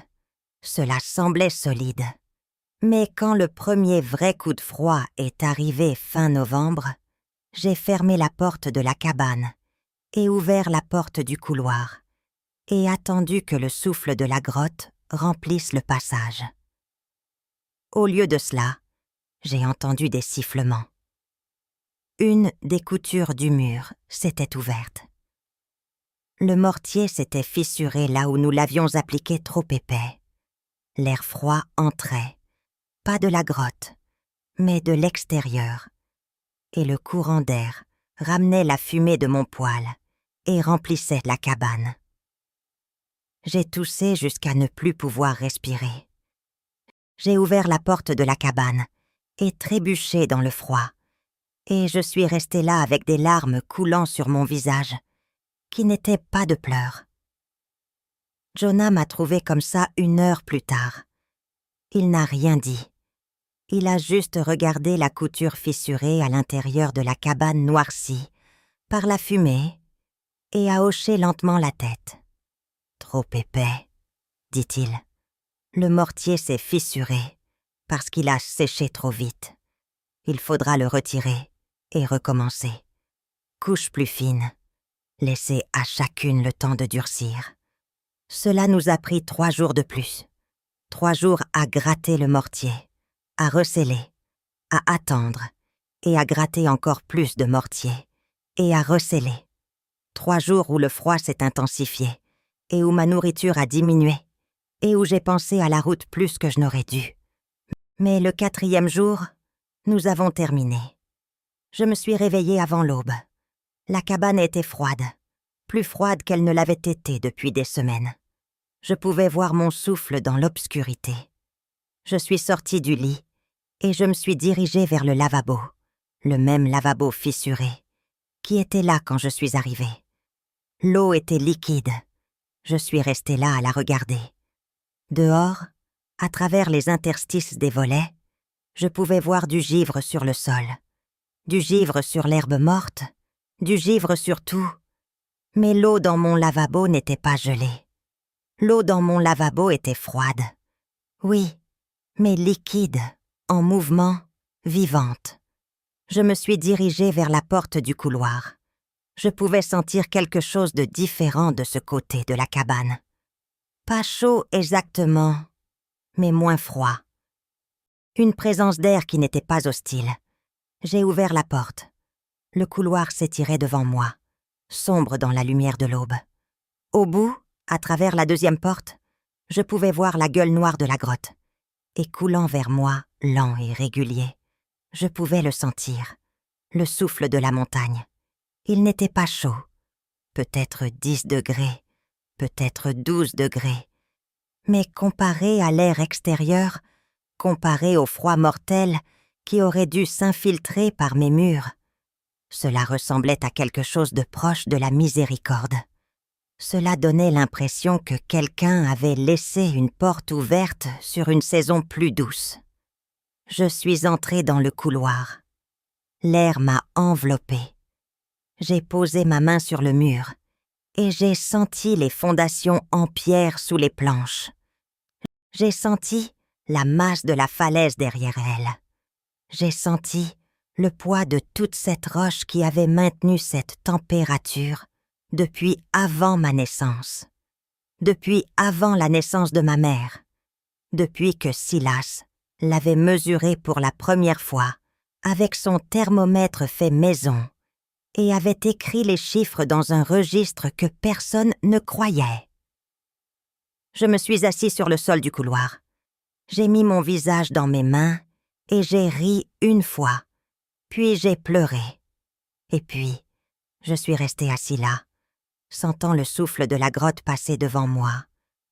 Cela semblait solide. Mais quand le premier vrai coup de froid est arrivé fin novembre, j'ai fermé la porte de la cabane et ouvert la porte du couloir et attendu que le souffle de la grotte remplisse le passage. Au lieu de cela, j'ai entendu des sifflements. Une des coutures du mur s'était ouverte. Le mortier s'était fissuré là où nous l'avions appliqué trop épais. L'air froid entrait, pas de la grotte, mais de l'extérieur, et le courant d'air ramenait la fumée de mon poêle et remplissait la cabane. J'ai toussé jusqu'à ne plus pouvoir respirer. J'ai ouvert la porte de la cabane et trébuché dans le froid, et je suis restée là avec des larmes coulant sur mon visage, qui n'étaient pas de pleurs. Jonah m'a trouvée comme ça 1 heure plus tard. Il n'a rien dit. Il a juste regardé la couture fissurée à l'intérieur de la cabane noircie par la fumée et a hoché lentement la tête. « Trop épais, » dit-il. Le mortier s'est fissuré parce qu'il a séché trop vite. Il faudra le retirer et recommencer. Couche plus fine. Laisser à chacune le temps de durcir. Cela nous a pris 3 jours de plus. 3 jours à gratter le mortier, à recéler, à attendre et à gratter encore plus de mortier et à recéler. 3 jours où le froid s'est intensifié et où ma nourriture a diminué et où j'ai pensé à la route plus que je n'aurais dû. Mais le 4e jour, nous avons terminé. Je me suis réveillée avant l'aube. La cabane était froide, plus froide qu'elle ne l'avait été depuis des semaines. Je pouvais voir mon souffle dans l'obscurité. Je suis sortie du lit et je me suis dirigée vers le lavabo, le même lavabo fissuré, qui était là quand je suis arrivée. L'eau était liquide. Je suis restée là à la regarder. Dehors, à travers les interstices des volets, je pouvais voir du givre sur le sol, du givre sur l'herbe morte, du givre sur tout. Mais l'eau dans mon lavabo n'était pas gelée. L'eau dans mon lavabo était froide. Oui, mais liquide, en mouvement, vivante. Je me suis dirigée vers la porte du couloir. Je pouvais sentir quelque chose de différent de ce côté de la cabane. Pas chaud exactement, mais moins froid. Une présence d'air qui n'était pas hostile. J'ai ouvert la porte. Le couloir s'étirait devant moi, sombre dans la lumière de l'aube. Au bout, à travers la 2e porte, je pouvais voir la gueule noire de la grotte. Et coulant vers moi, lent et régulier, je pouvais le sentir, le souffle de la montagne. Il n'était pas chaud, peut-être 10 degrés, peut-être 12 degrés. Mais comparé à l'air extérieur, comparé au froid mortel qui aurait dû s'infiltrer par mes murs, Cela ressemblait à quelque chose de proche de la miséricorde. Cela donnait l'impression que quelqu'un avait laissé une porte ouverte sur une saison plus douce. Je suis entrée dans le couloir. L'air m'a enveloppée. J'ai posé ma main sur le mur et j'ai senti les fondations en pierre sous les planches. J'ai senti la masse de la falaise derrière elle. J'ai senti le poids de toute cette roche qui avait maintenu cette température depuis avant ma naissance, depuis avant la naissance de ma mère, depuis que Silas l'avait mesurée pour la première fois avec son thermomètre fait maison et avait écrit les chiffres dans un registre que personne ne croyait. Je me suis assis sur le sol du couloir. J'ai mis mon visage dans mes mains et j'ai ri une fois, puis j'ai pleuré. Et puis, je suis resté assis là, sentant le souffle de la grotte passer devant moi,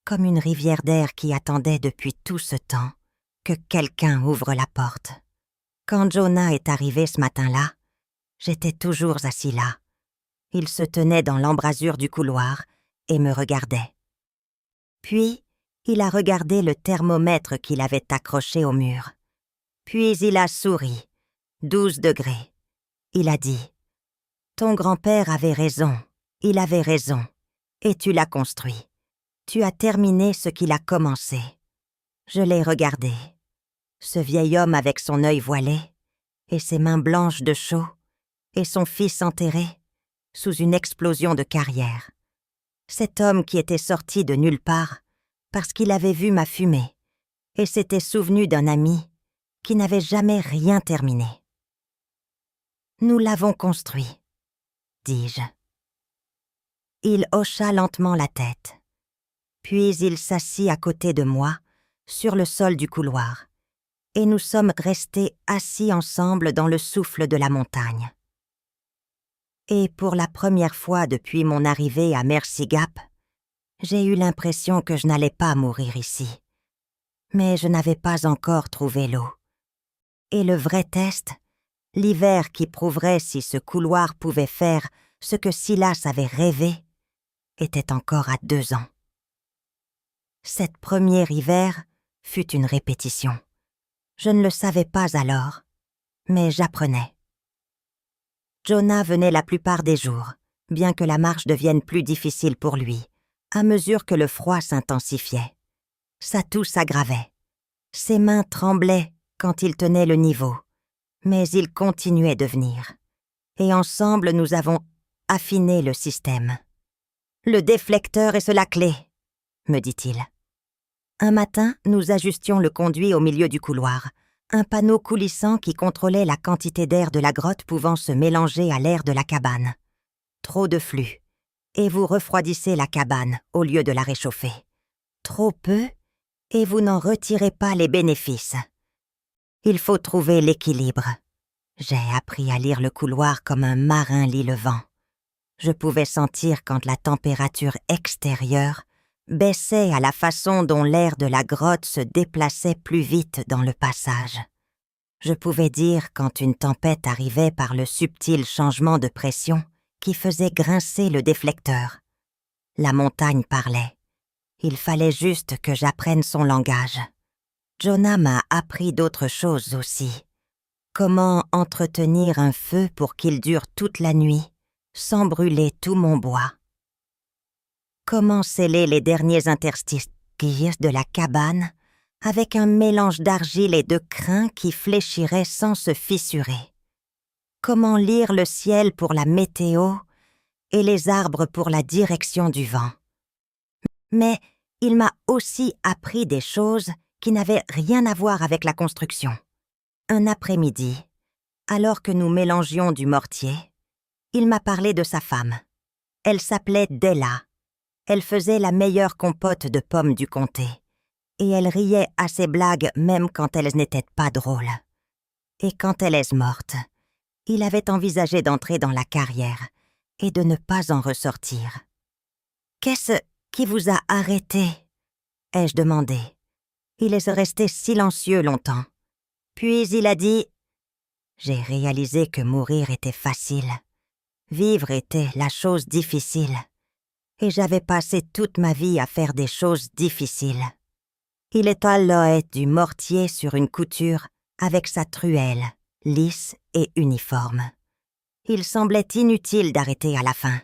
comme une rivière d'air qui attendait depuis tout ce temps que quelqu'un ouvre la porte. Quand Jonah est arrivé ce matin-là, j'étais toujours assis là. Il se tenait dans l'embrasure du couloir et me regardait. Puis, il a regardé le thermomètre qu'il avait accroché au mur. Puis il a souri. 12 degrés. Il a dit « Ton grand-père avait raison, il avait raison, et tu l'as construit. Tu as terminé ce qu'il a commencé. » Je l'ai regardé. Ce vieil homme avec son œil voilé, et ses mains blanches de chaud, et son fils enterré, sous une explosion de carrière. Cet homme qui était sorti de nulle part, parce qu'il avait vu ma fumée, et s'était souvenu d'un ami qui n'avait jamais rien terminé. « Nous l'avons construit, » dis-je. Il hocha lentement la tête. Puis il s'assit à côté de moi, sur le sol du couloir, et nous sommes restés assis ensemble dans le souffle de la montagne. Et pour la première fois depuis mon arrivée à Mercy Gap, j'ai eu l'impression que je n'allais pas mourir ici. Mais je n'avais pas encore trouvé l'eau. Et le vrai test, l'hiver qui prouverait si ce couloir pouvait faire ce que Silas avait rêvé, était encore à 2 ans. Cette premier hiver fut une répétition. Je ne le savais pas alors, mais j'apprenais. Jonah venait la plupart des jours, bien que la marche devienne plus difficile pour lui, à mesure que le froid s'intensifiait. Sa toux s'aggravait. Ses mains tremblaient quand il tenait le niveau, mais il continuait de venir. Et ensemble, nous avons affiné le système. « Le déflecteur est la clé », me dit-il. Un matin, nous ajustions le conduit au milieu du couloir, un panneau coulissant qui contrôlait la quantité d'air de la grotte pouvant se mélanger à l'air de la cabane. Trop de flux, et vous refroidissez la cabane au lieu de la réchauffer. Trop peu, et vous n'en retirez pas les bénéfices. Il faut trouver l'équilibre. J'ai appris à lire le couloir comme un marin lit le vent. Je pouvais sentir quand la température extérieure baissait à la façon dont l'air de la grotte se déplaçait plus vite dans le passage. Je pouvais dire quand une tempête arrivait par le subtil changement de pression qui faisait grincer le déflecteur. La montagne parlait. Il fallait juste que j'apprenne son langage. Jonah m'a appris d'autres choses aussi. Comment entretenir un feu pour qu'il dure toute la nuit, sans brûler tout mon bois. Comment sceller les derniers interstices de la cabane avec un mélange d'argile et de crin qui fléchirait sans se fissurer. Comment lire le ciel pour la météo et les arbres pour la direction du vent. Mais il m'a aussi appris des choses qui n'avaient rien à voir avec la construction. Un après-midi, alors que nous mélangions du mortier, il m'a parlé de sa femme. Elle s'appelait Della. Elle faisait la meilleure compote de pommes du comté, et elle riait à ses blagues même quand elles n'étaient pas drôles. Et quand elle est morte, il avait envisagé d'entrer dans la carrière et de ne pas en ressortir. « Qu'est-ce qui vous a arrêté ?» ai-je demandé. Il est resté silencieux longtemps. Puis il a dit « J'ai réalisé que mourir était facile. Vivre était la chose difficile. Et j'avais passé toute ma vie à faire des choses difficiles. Il étalait du mortier sur une couture avec sa truelle, lisse et uniforme. Il semblait inutile d'arrêter à la fin.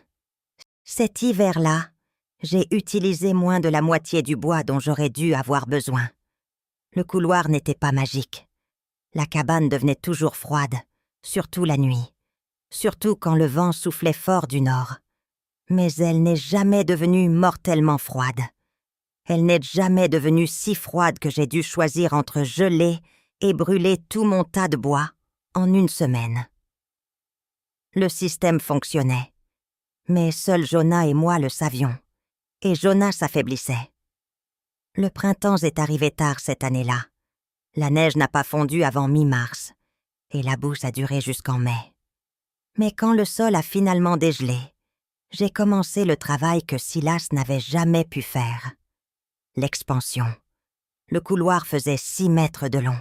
Cet hiver-là, j'ai utilisé moins de la moitié du bois dont j'aurais dû avoir besoin. Le couloir n'était pas magique. La cabane devenait toujours froide, surtout la nuit, surtout quand le vent soufflait fort du nord. Mais elle n'est jamais devenue mortellement froide. Elle n'est jamais devenue si froide que j'ai dû choisir entre geler et brûler tout mon tas de bois en une semaine. Le système fonctionnait, mais seuls Jonah et moi le savions, et Jonah s'affaiblissait. Le printemps est arrivé tard cette année-là. La neige n'a pas fondu avant mi-mars, et la bourse a duré jusqu'en mai. Mais quand le sol a finalement dégelé, j'ai commencé le travail que Silas n'avait jamais pu faire. L'expansion. Le couloir faisait 6 mètres de long.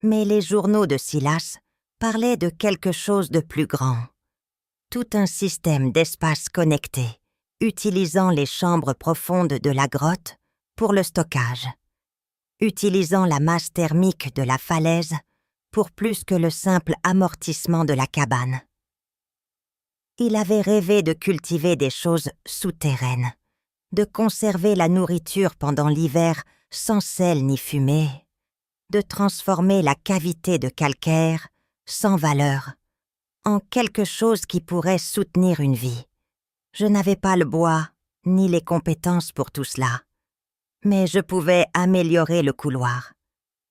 Mais les journaux de Silas parlaient de quelque chose de plus grand. Tout un système d'espaces connectés, utilisant les chambres profondes de la grotte pour le stockage, utilisant la masse thermique de la falaise pour plus que le simple amortissement de la cabane. Il avait rêvé de cultiver des choses souterraines, de conserver la nourriture pendant l'hiver sans sel ni fumée, de transformer la cavité de calcaire, sans valeur, en quelque chose qui pourrait soutenir une vie. Je n'avais pas le bois, ni les compétences pour tout cela, mais je pouvais améliorer le couloir.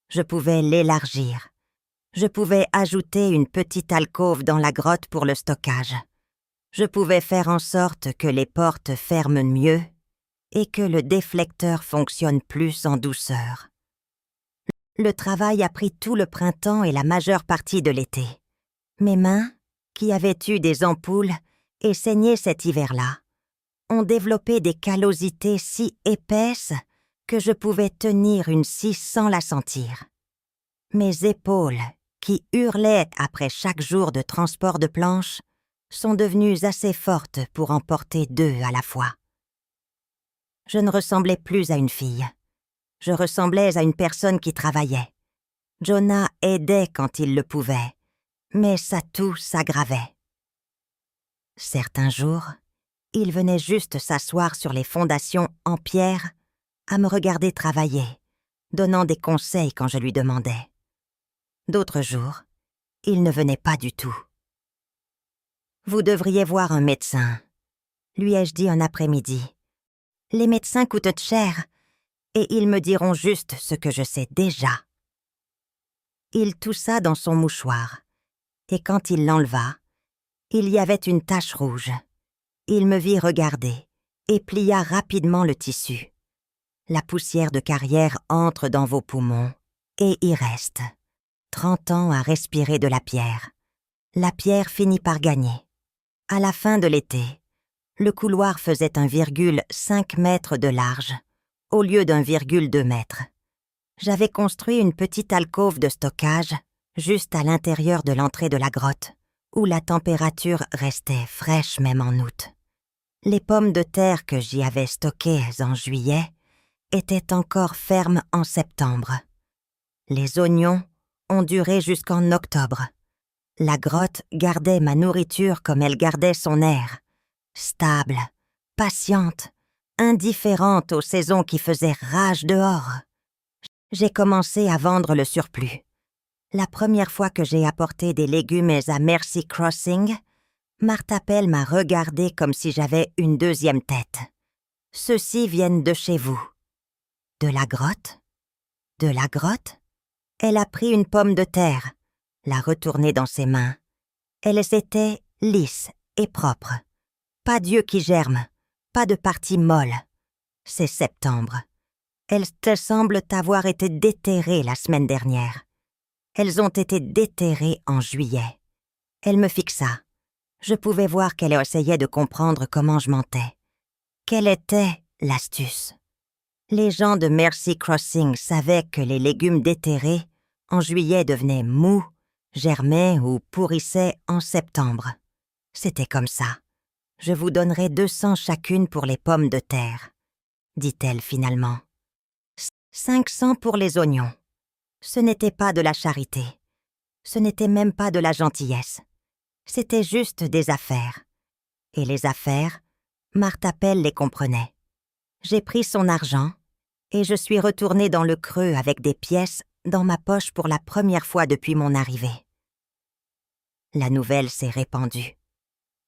Je pouvais l'élargir. Je pouvais ajouter une petite alcôve dans la grotte pour le stockage. Je pouvais faire en sorte que les portes ferment mieux et que le déflecteur fonctionne plus en douceur. Le travail a pris tout le printemps et la majeure partie de l'été. Mes mains, qui avaient eu des ampoules et saigné cet hiver-là, ont développé des callosités si épaisses que je pouvais tenir une scie sans la sentir. Mes épaules, qui hurlaient après chaque jour de transport de planches, sont devenues assez fortes pour en porter 2 à la fois. Je ne ressemblais plus à une fille. Je ressemblais à une personne qui travaillait. Jonah aidait quand il le pouvait, mais sa toux s'aggravait. Certains jours, il venait juste s'asseoir sur les fondations en pierre, à me regarder travailler, donnant des conseils quand je lui demandais. D'autres jours, il ne venait pas du tout. « Vous devriez voir un médecin », lui ai-je dit un après-midi. « Les médecins coûtent cher, et ils me diront juste ce que je sais déjà. » Il toussa dans son mouchoir, et quand il l'enleva, il y avait une tache rouge. Il me vit regarder et plia rapidement le tissu. La poussière de carrière entre dans vos poumons et y reste. 30 ans à respirer de la pierre. La pierre finit par gagner. À la fin de l'été, le couloir faisait 1,5 mètre de large, au lieu d'1,2 mètre. J'avais construit une petite alcôve de stockage juste à l'intérieur de l'entrée de la grotte, où la température restait fraîche même en août. Les pommes de terre que j'y avais stockées en juillet étaient encore fermes en septembre. Les oignons ont duré jusqu'en octobre. La grotte gardait ma nourriture comme elle gardait son air, stable, patiente, indifférente aux saisons qui faisaient rage dehors. J'ai commencé à vendre le surplus. La première fois que j'ai apporté des légumes à Mercy Crossing, Martha Pell m'a regardé comme si j'avais une deuxième tête. « Ceux-ci viennent de chez vous. »« De la grotte ? » ?»« De la grotte ?» Elle a pris une pomme de terre, l'a retournée dans ses mains. Elles étaient lisses et propres. Pas d'yeux qui germent, pas de partie molle. C'est septembre. Elles te semblent avoir été déterrées la semaine dernière. Elles ont été déterrées en juillet. Elle me fixa. Je pouvais voir qu'elle essayait de comprendre comment je mentais. Quelle était l'astuce? Les gens de Mercy Crossing savaient que les légumes déterrés, en juillet, devenaient mous, germaient ou pourrissaient en septembre. C'était comme ça. Je vous donnerai 200 chacune pour les pommes de terre, dit-elle finalement. 500 pour les oignons. Ce n'était pas de la charité. Ce n'était même pas de la gentillesse. C'était juste des affaires. Et les affaires, Martha Pell les comprenait. J'ai pris son argent et je suis retournée dans le creux avec des pièces dans ma poche pour la première fois depuis mon arrivée. La nouvelle s'est répandue.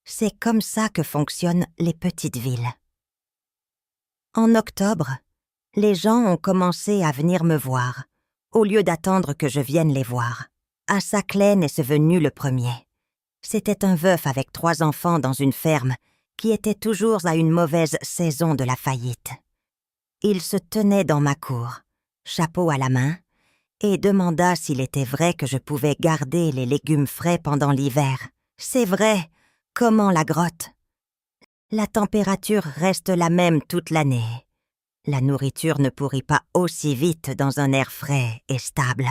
C'est comme ça que fonctionnent les petites villes. En octobre, les gens ont commencé à venir me voir, au lieu d'attendre que je vienne les voir. Asa Klein est venu le premier. C'était un veuf avec 3 enfants dans une ferme qui était toujours à une mauvaise saison de la faillite. Il se tenait dans ma cour, chapeau à la main, et demanda s'il était vrai que je pouvais garder les légumes frais pendant l'hiver. C'est vrai, comment la grotte? La température reste la même toute l'année. La nourriture ne pourrit pas aussi vite dans un air frais et stable.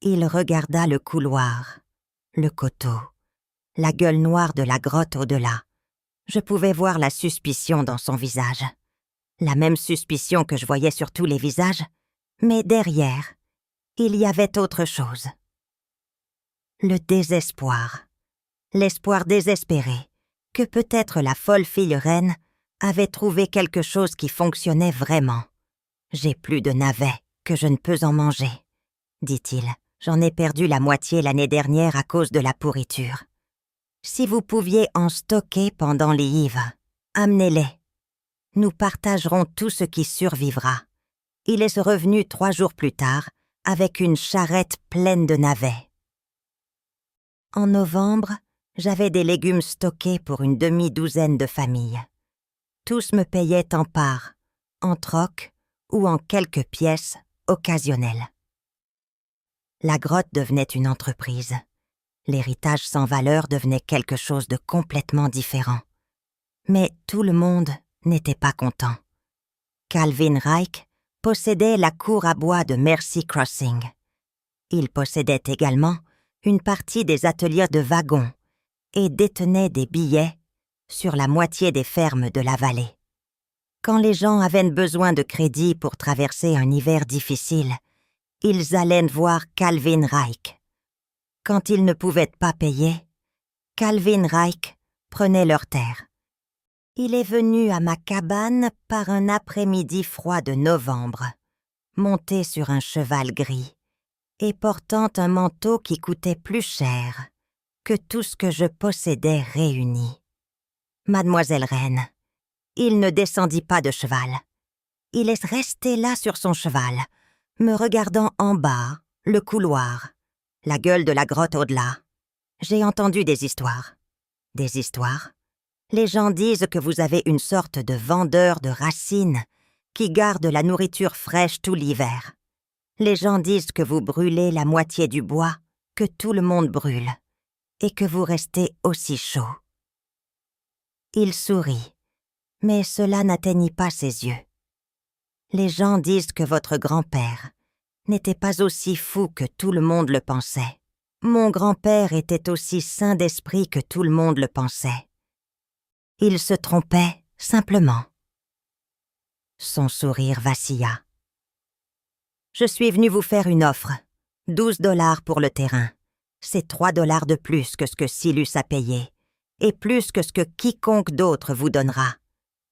Il regarda le couloir, le coteau, la gueule noire de la grotte au-delà. Je pouvais voir la suspicion dans son visage. La même suspicion que je voyais sur tous les visages, mais derrière, il y avait autre chose. Le désespoir. L'espoir désespéré que peut-être la folle fille reine avait trouvé quelque chose qui fonctionnait vraiment. « J'ai plus de navets, que je ne peux en manger, » dit-il. « J'en ai perdu la moitié l'année dernière à cause de la pourriture. Si vous pouviez en stocker pendant les hivers, amenez-les. Nous partagerons tout ce qui survivra. » Il est revenu 3 jours plus tard avec une charrette pleine de navets. En novembre, j'avais des légumes stockés pour une demi-douzaine de familles. Tous me payaient en parts, en troc ou en quelques pièces occasionnelles. La grotte devenait une entreprise. L'héritage sans valeur devenait quelque chose de complètement différent. Mais tout le monde n'était pas content. Calvin Reich possédait la cour à bois de Mercy Crossing. Il possédait également une partie des ateliers de wagons et détenait des billets sur la moitié des fermes de la vallée. Quand les gens avaient besoin de crédit pour traverser un hiver difficile, ils allaient voir Calvin Reich. Quand ils ne pouvaient pas payer, Calvin Reich prenait leurs terres. Il est venu à ma cabane par un après-midi froid de novembre, monté sur un cheval gris et portant un manteau qui coûtait plus cher que tout ce que je possédais réuni. Mademoiselle Reine, il ne descendit pas de cheval. Il est resté là sur son cheval, me regardant en bas, le couloir, la gueule de la grotte au-delà. J'ai entendu des histoires. Des histoires? Les gens disent que vous avez une sorte de vendeur de racines qui garde la nourriture fraîche tout l'hiver. Les gens disent que vous brûlez la moitié du bois que tout le monde brûle et que vous restez aussi chaud. Il sourit, mais cela n'atteignit pas ses yeux. Les gens disent que votre grand-père n'était pas aussi fou que tout le monde le pensait. Mon grand-père était aussi sain d'esprit que tout le monde le pensait. Il se trompait simplement. Son sourire vacilla. Je suis venu vous faire une offre. 12 $ pour le terrain. C'est 3 $ de plus que ce que Silus a payé, et plus que ce que quiconque d'autre vous donnera.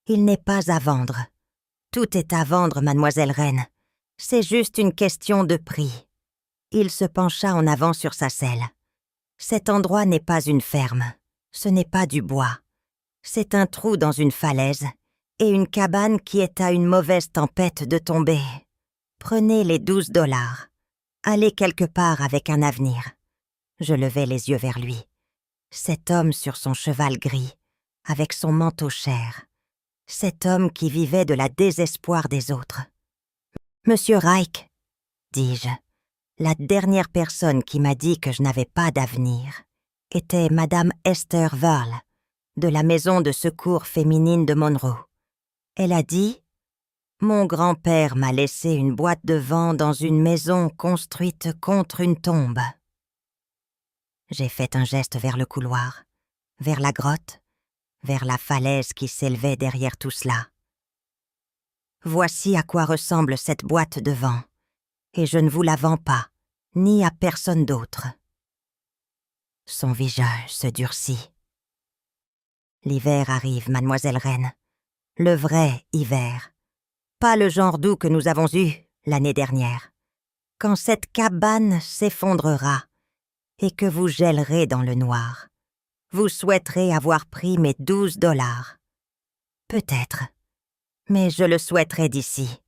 Il n'est pas à vendre. Tout est à vendre, mademoiselle Reine. C'est juste une question de prix. Il se pencha en avant sur sa selle. Cet endroit n'est pas une ferme. Ce n'est pas du bois. C'est un trou dans une falaise et une cabane qui est à une mauvaise tempête de tomber. Prenez les 12 $. Allez quelque part avec un avenir. Je levai les yeux vers lui. Cet homme sur son cheval gris, avec son manteau cher. Cet homme qui vivait de la désespoir des autres. « Monsieur Reich, dis-je, la dernière personne qui m'a dit que je n'avais pas d'avenir était Madame Esther Verle, de la maison de secours féminine de Monroe. Elle a dit « Mon grand-père m'a laissé une boîte de vent dans une maison construite contre une tombe. » J'ai fait un geste vers le couloir, vers la grotte, vers la falaise qui s'élevait derrière tout cela. Voici à quoi ressemble cette boîte de vent, et je ne vous la vends pas, ni à personne d'autre. Son visage se durcit. L'hiver arrive, mademoiselle Reine. Le vrai hiver. Pas le genre doux que nous avons eu l'année dernière. Quand cette cabane s'effondrera et que vous gèlerez dans le noir, vous souhaiterez avoir pris mes 12 $. Peut-être. Mais je le souhaiterais d'ici.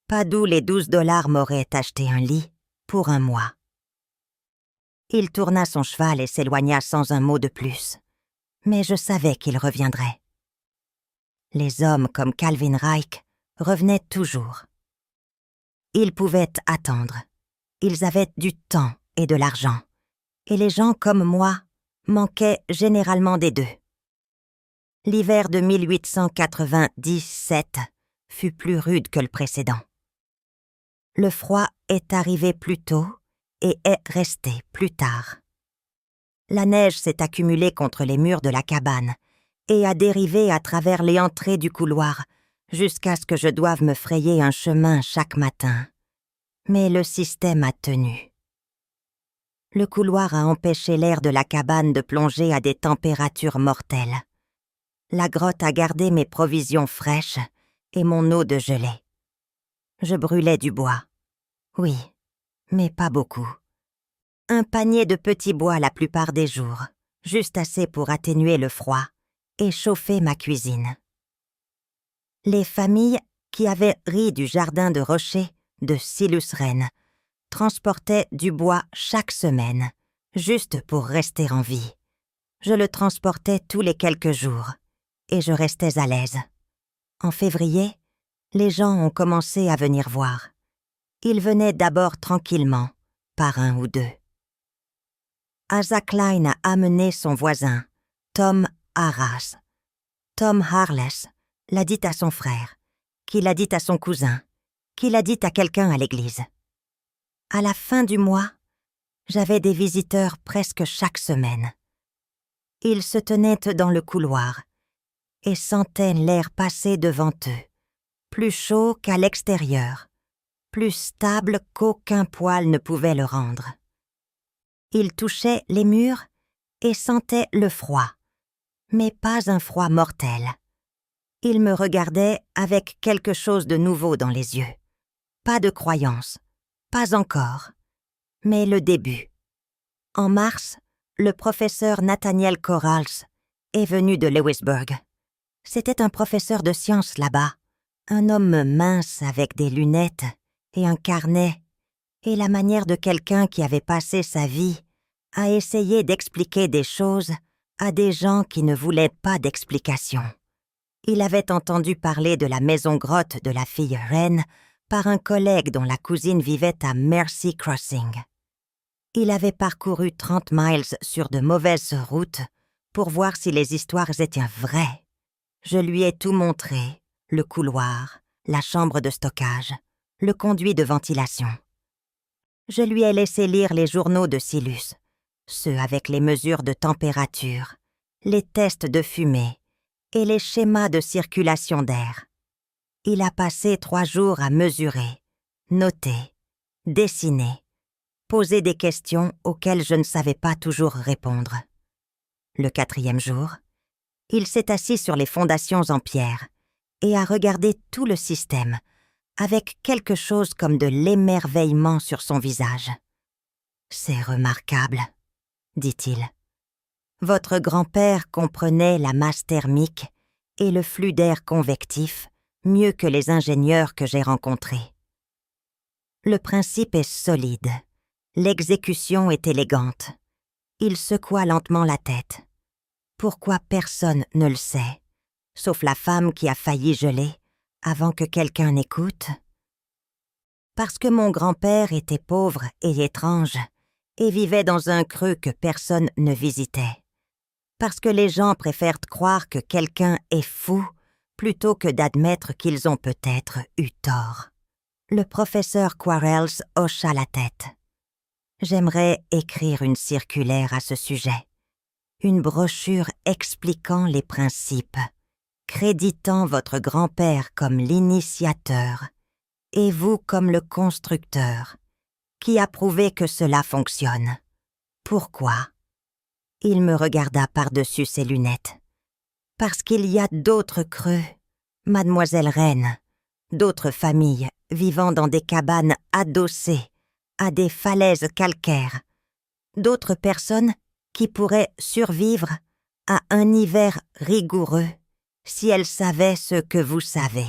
Pas d'où les 12 $ m'auraient acheté un lit pour un mois. Il tourna son cheval et s'éloigna sans un mot de plus. Mais je savais qu'il reviendrait. Les hommes comme Calvin Reich revenaient toujours. Ils pouvaient attendre. Ils avaient du temps et de l'argent. Et les gens comme moi manquaient généralement des deux. L'hiver de 1897 fut plus rude que le précédent. Le froid est arrivé plus tôt et est resté plus tard. La neige s'est accumulée contre les murs de la cabane et a dérivé à travers les entrées du couloir jusqu'à ce que je doive me frayer un chemin chaque matin. Mais le système a tenu. Le couloir a empêché l'air de la cabane de plonger à des températures mortelles. La grotte a gardé mes provisions fraîches et mon eau de gelée. Je brûlais du bois. Oui, mais pas beaucoup. Un panier de petits bois la plupart des jours, juste assez pour atténuer le froid et chauffer ma cuisine. Les familles qui avaient ri du jardin de rocher de Silus Reine transportaient du bois chaque semaine, juste pour rester en vie. Je le transportais tous les quelques jours, et je restais à l'aise. En février, les gens ont commencé à venir voir. Ils venaient d'abord tranquillement, par un ou deux. Asa Klein a amené son voisin, Tom Arras. Tom Harless l'a dit à son frère, qui l'a dit à son cousin, qui l'a dit à quelqu'un à l'église. À la fin du mois, j'avais des visiteurs presque chaque semaine. Ils se tenaient dans le couloir et sentaient l'air passer devant eux, plus chaud qu'à l'extérieur, plus stable qu'aucun poil ne pouvait le rendre. Ils touchaient les murs et sentaient le froid, mais pas un froid mortel. Ils me regardaient avec quelque chose de nouveau dans les yeux. Pas de croyance, pas encore, mais le début. En mars, le professeur Nathaniel Corrals est venu de Lewisburg. C'était un professeur de sciences là-bas, un homme mince avec des lunettes et un carnet, et la manière de quelqu'un qui avait passé sa vie à essayer d'expliquer des choses à des gens qui ne voulaient pas d'explication. Il avait entendu parler de la maison-grotte de la fille Reine par un collègue dont la cousine vivait à Mercy Crossing. Il avait parcouru 30 miles sur de mauvaises routes pour voir si les histoires étaient vraies. Je lui ai tout montré, le couloir, la chambre de stockage, le conduit de ventilation. Je lui ai laissé lire les journaux de Silus, ceux avec les mesures de température, les tests de fumée et les schémas de circulation d'air. Il a passé 3 jours à mesurer, noter, dessiner, poser des questions auxquelles je ne savais pas toujours répondre. Le 4e jour, il s'est assis sur les fondations en pierre et a regardé tout le système, avec quelque chose comme de l'émerveillement sur son visage. « C'est remarquable, » dit-il. « Votre grand-père comprenait la masse thermique et le flux d'air convectif mieux que les ingénieurs que j'ai rencontrés. Le principe est solide, l'exécution est élégante. » Il secoua lentement la tête. Pourquoi personne ne le sait, sauf la femme qui a failli geler avant que quelqu'un n'écoute? Parce que mon grand-père était pauvre et étrange et vivait dans un creux que personne ne visitait. Parce que les gens préfèrent croire que quelqu'un est fou plutôt que d'admettre qu'ils ont peut-être eu tort. Le professeur Quarles hocha la tête. J'aimerais écrire une circulaire à ce sujet, une brochure expliquant les principes, créditant votre grand-père comme l'initiateur et vous comme le constructeur, qui a prouvé que cela fonctionne. Pourquoi? Il me regarda par-dessus ses lunettes. Parce qu'il y a d'autres creux, mademoiselle Reine, d'autres familles vivant dans des cabanes adossées à des falaises calcaires, d'autres personnes qui pourraient survivre à un hiver rigoureux si elles savaient ce que vous savez.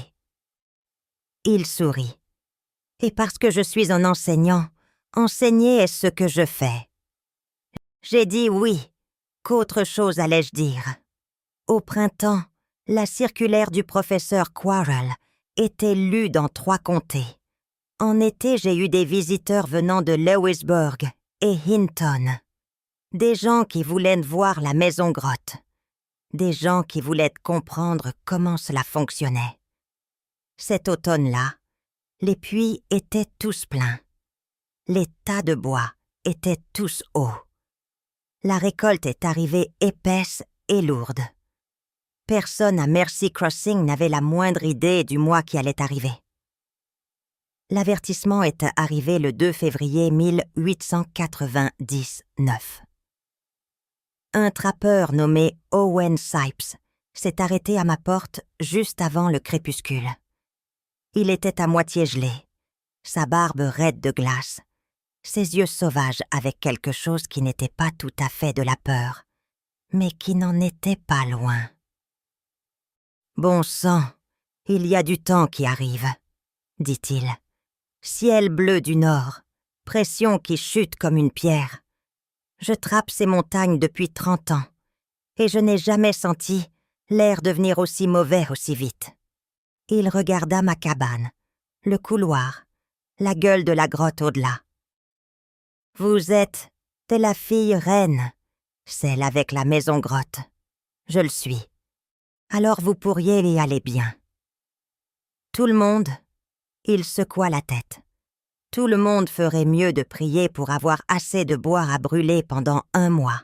Il sourit. Et parce que je suis un enseignant, enseigner est ce que je fais. J'ai dit oui, qu'autre chose allais-je dire? Au printemps, la circulaire du professeur Quarrel était lue dans 3 comtés. En été, j'ai eu des visiteurs venant de Lewisburg et Hinton. Des gens qui voulaient voir la maison grotte. Des gens qui voulaient comprendre comment cela fonctionnait. Cet automne-là, les puits étaient tous pleins. Les tas de bois étaient tous hauts. La récolte est arrivée épaisse et lourde. Personne à Mercy Crossing n'avait la moindre idée du mois qui allait arriver. L'avertissement est arrivé le 2 février 1899. Un trappeur nommé Owen Sipes s'est arrêté à ma porte juste avant le crépuscule. Il était à moitié gelé, sa barbe raide de glace, ses yeux sauvages avec quelque chose qui n'était pas tout à fait de la peur, mais qui n'en était pas loin. « Bon sang, il y a du temps qui arrive, » dit-il. « Ciel bleu du nord, pression qui chute comme une pierre. Je trappe ces montagnes depuis 30 ans, et je n'ai jamais senti l'air devenir aussi mauvais aussi vite. » Il regarda ma cabane, le couloir, la gueule de la grotte au-delà. « Vous êtes de la fille reine, celle avec la maison grotte. Je le suis. Alors vous pourriez y aller bien. » Tout le monde, il secoua la tête. Tout le monde ferait mieux de prier pour avoir assez de bois à brûler pendant 1 mois.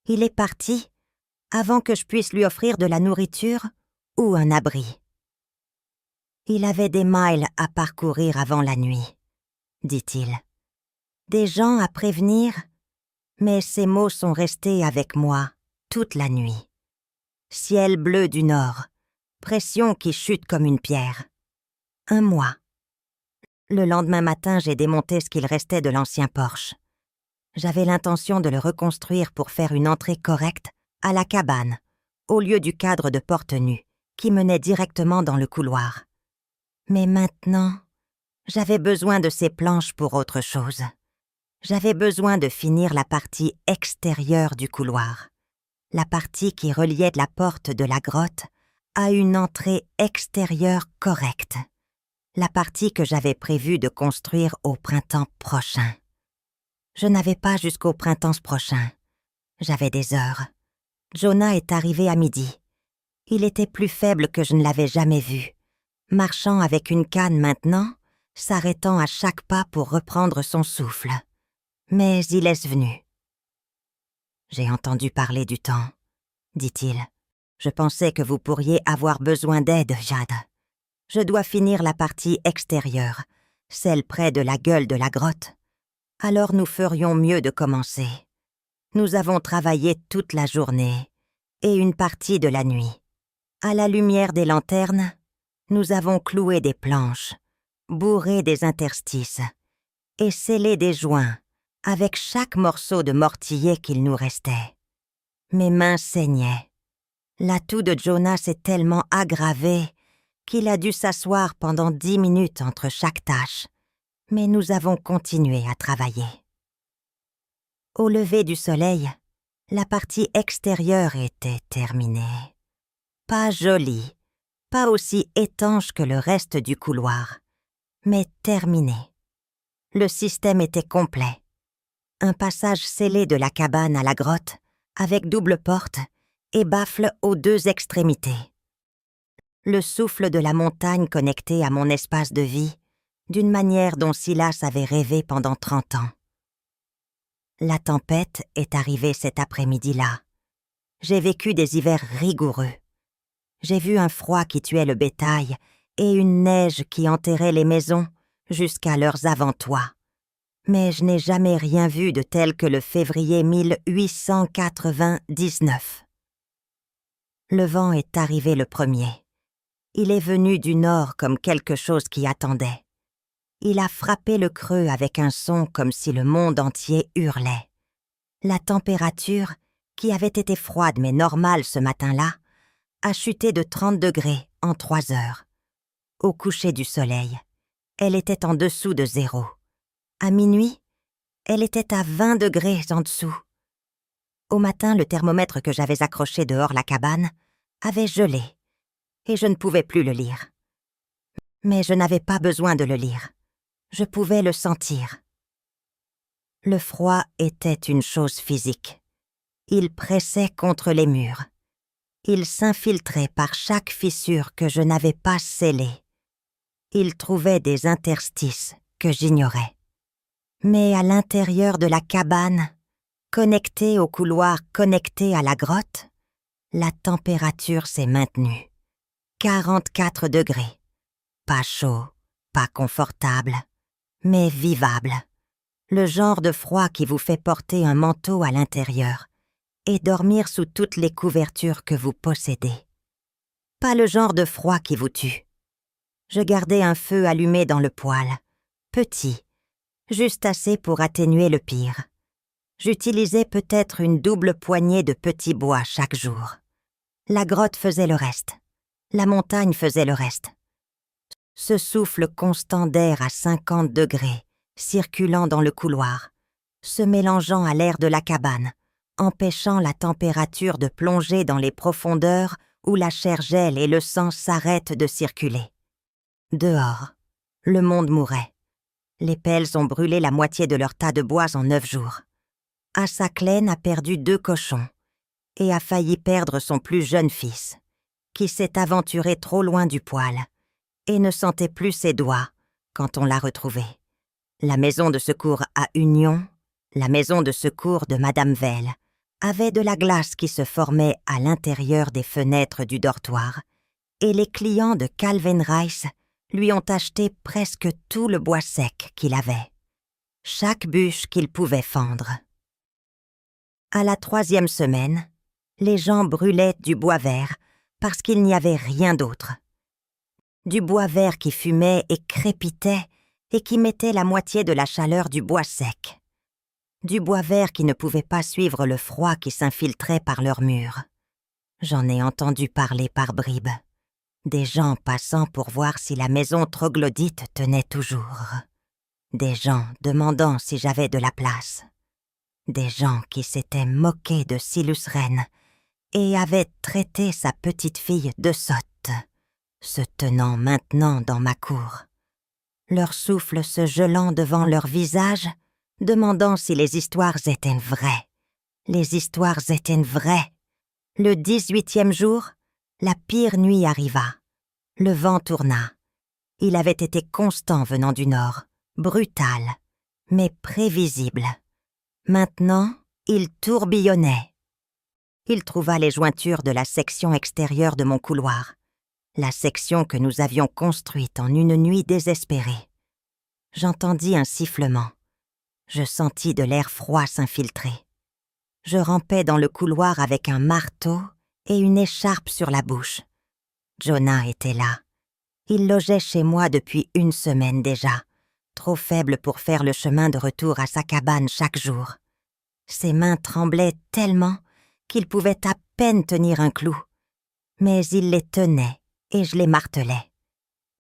Il est parti avant que je puisse lui offrir de la nourriture ou un abri. Il avait des miles à parcourir avant la nuit, dit-il. Des gens à prévenir, mais ces mots sont restés avec moi toute la nuit. Ciel bleu du nord, pression qui chute comme une pierre. 1 mois. Le lendemain matin, j'ai démonté ce qu'il restait de l'ancien porche. J'avais l'intention de le reconstruire pour faire une entrée correcte à la cabane, au lieu du cadre de porte nue, qui menait directement dans le couloir. Mais maintenant, j'avais besoin de ces planches pour autre chose. J'avais besoin de finir la partie extérieure du couloir, la partie qui reliait la porte de la grotte à une entrée extérieure correcte, la partie que j'avais prévu de construire au printemps prochain. Je n'avais pas jusqu'au printemps prochain. J'avais des heures. Jonah est arrivé à midi. Il était plus faible que je ne l'avais jamais vu, marchant avec une canne maintenant, s'arrêtant à chaque pas pour reprendre son souffle. Mais il est venu. « J'ai entendu parler du temps, » dit-il. « Je pensais que vous pourriez avoir besoin d'aide, Jade. Je dois finir la partie extérieure, celle près de la gueule de la grotte. Alors nous ferions mieux de commencer. Nous avons travaillé toute la journée et une partie de la nuit. À la lumière des lanternes, nous avons cloué des planches, bourré des interstices et scellé des joints avec chaque morceau de mortier qu'il nous restait. Mes mains saignaient. La toux de Jonah s'est tellement aggravée qu'il a dû s'asseoir pendant 10 minutes entre chaque tâche, mais nous avons continué à travailler. Au lever du soleil, la partie extérieure était terminée. Pas jolie, pas aussi étanche que le reste du couloir, mais terminée. Le système était complet. Un passage scellé de la cabane à la grotte, avec double porte et baffle aux 2 extrémités. Le souffle de la montagne connecté à mon espace de vie, d'une manière dont Silas avait rêvé pendant 30 ans. La tempête est arrivée cet après-midi-là. J'ai vécu des hivers rigoureux. J'ai vu un froid qui tuait le bétail et une neige qui enterrait les maisons jusqu'à leurs avant-toits. Mais je n'ai jamais rien vu de tel que le février 1899. Le vent est arrivé le premier. Il est venu du nord comme quelque chose qui attendait. Il a frappé le creux avec un son comme si le monde entier hurlait. La température, qui avait été froide mais normale ce matin-là, a chuté de 30 degrés en 3 heures. Au coucher du soleil, elle était en dessous de 0. À minuit, elle était à 20 degrés en dessous. Au matin, le thermomètre que j'avais accroché dehors la cabane avait gelé, et je ne pouvais plus le lire. Mais je n'avais pas besoin de le lire. Je pouvais le sentir. Le froid était une chose physique. Il pressait contre les murs. Il s'infiltrait par chaque fissure que je n'avais pas scellée. Il trouvait des interstices que j'ignorais. Mais à l'intérieur de la cabane, connecté au couloir connecté à la grotte, la température s'est maintenue. 44 degrés. Pas chaud, pas confortable, mais vivable. Le genre de froid qui vous fait porter un manteau à l'intérieur et dormir sous toutes les couvertures que vous possédez. Pas le genre de froid qui vous tue. Je gardais un feu allumé dans le poêle, petit, juste assez pour atténuer le pire. J'utilisais peut-être une double poignée de petits bois chaque jour. La grotte faisait le reste. La montagne faisait le reste. Ce souffle constant d'air à 50 degrés, circulant dans le couloir, se mélangeant à l'air de la cabane, empêchant la température de plonger dans les profondeurs où la chair gèle et le sang s'arrête de circuler. Dehors, le monde mourait. Les pelles ont brûlé la moitié de leur tas de bois en 9 jours. Assaklen a perdu 2 cochons et a failli perdre son plus jeune fils, qui s'est aventuré trop loin du poêle et ne sentait plus ses doigts quand on l'a retrouvé. La maison de secours à Union, la maison de secours de Madame Vell, avait de la glace qui se formait à l'intérieur des fenêtres du dortoir, et les clients de Calvin Rice lui ont acheté presque tout le bois sec qu'il avait, chaque bûche qu'il pouvait fendre. À la 3e semaine, les gens brûlaient du bois vert parce qu'il n'y avait rien d'autre. Du bois vert qui fumait et crépitait et qui mettait la moitié de la chaleur du bois sec. Du bois vert qui ne pouvait pas suivre le froid qui s'infiltrait par leurs murs. J'en ai entendu parler par bribes. Des gens passant pour voir si la maison troglodyte tenait toujours. Des gens demandant si j'avais de la place. Des gens qui s'étaient moqués de Silus Reine et avaient traité sa petite-fille de sotte, se tenant maintenant dans ma cour. Leur souffle se gelant devant leur visage, demandant si les histoires étaient vraies. Les histoires étaient vraies. Le 18e jour, la pire nuit arriva. Le vent tourna. Il avait été constant venant du nord, brutal, mais prévisible. Maintenant, il tourbillonnait. Il trouva les jointures de la section extérieure de mon couloir, la section que nous avions construite en une nuit désespérée. J'entendis un sifflement. Je sentis de l'air froid s'infiltrer. Je rampais dans le couloir avec un marteau et une écharpe sur la bouche. Jonah était là. Il logeait chez moi depuis 1 semaine déjà, trop faible pour faire le chemin de retour à sa cabane chaque jour. Ses mains tremblaient tellement qu'il pouvait à peine tenir un clou. Mais il les tenait et je les martelais.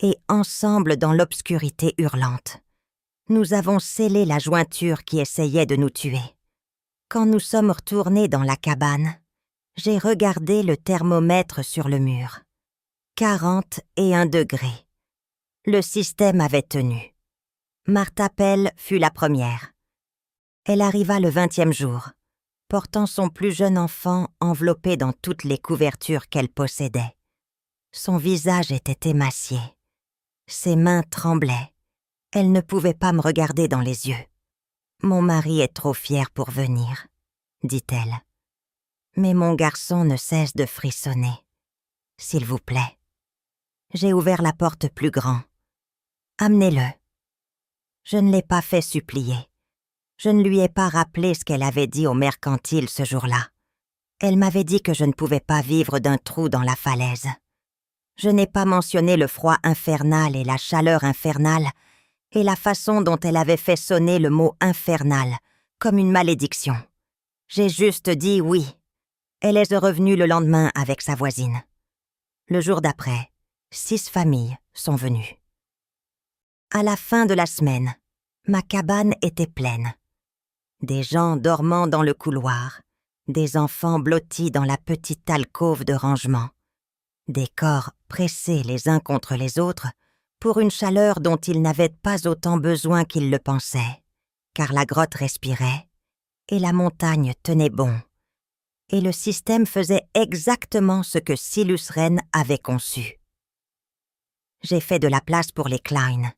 Et ensemble dans l'obscurité hurlante, nous avons scellé la jointure qui essayait de nous tuer. Quand nous sommes retournés dans la cabane, j'ai regardé le thermomètre sur le mur. 41 degrés. Le système avait tenu. Martha Pell fut la première. Elle arriva le 20e jour, portant son plus jeune enfant enveloppé dans toutes les couvertures qu'elle possédait. Son visage était émacié. Ses mains tremblaient. Elle ne pouvait pas me regarder dans les yeux. Mon mari est trop fier pour venir, dit-elle. Mais mon garçon ne cesse de frissonner. S'il vous plaît. J'ai ouvert la porte plus grand. Amenez-le. Je ne l'ai pas fait supplier. Je ne lui ai pas rappelé ce qu'elle avait dit au mercantile ce jour-là. Elle m'avait dit que je ne pouvais pas vivre d'un trou dans la falaise. Je n'ai pas mentionné le froid infernal et la chaleur infernale et la façon dont elle avait fait sonner le mot infernal, comme une malédiction. J'ai juste dit oui. Elle est revenue le lendemain avec sa voisine. Le jour d'après, 6 familles sont venues. À la fin de la semaine, ma cabane était pleine. Des gens dormant dans le couloir, des enfants blottis dans la petite alcôve de rangement, des corps pressés les uns contre les autres pour une chaleur dont ils n'avaient pas autant besoin qu'ils le pensaient, car la grotte respirait et la montagne tenait bon, et le système faisait exactement ce que Silus Ren avait conçu. J'ai fait de la place pour les Klein,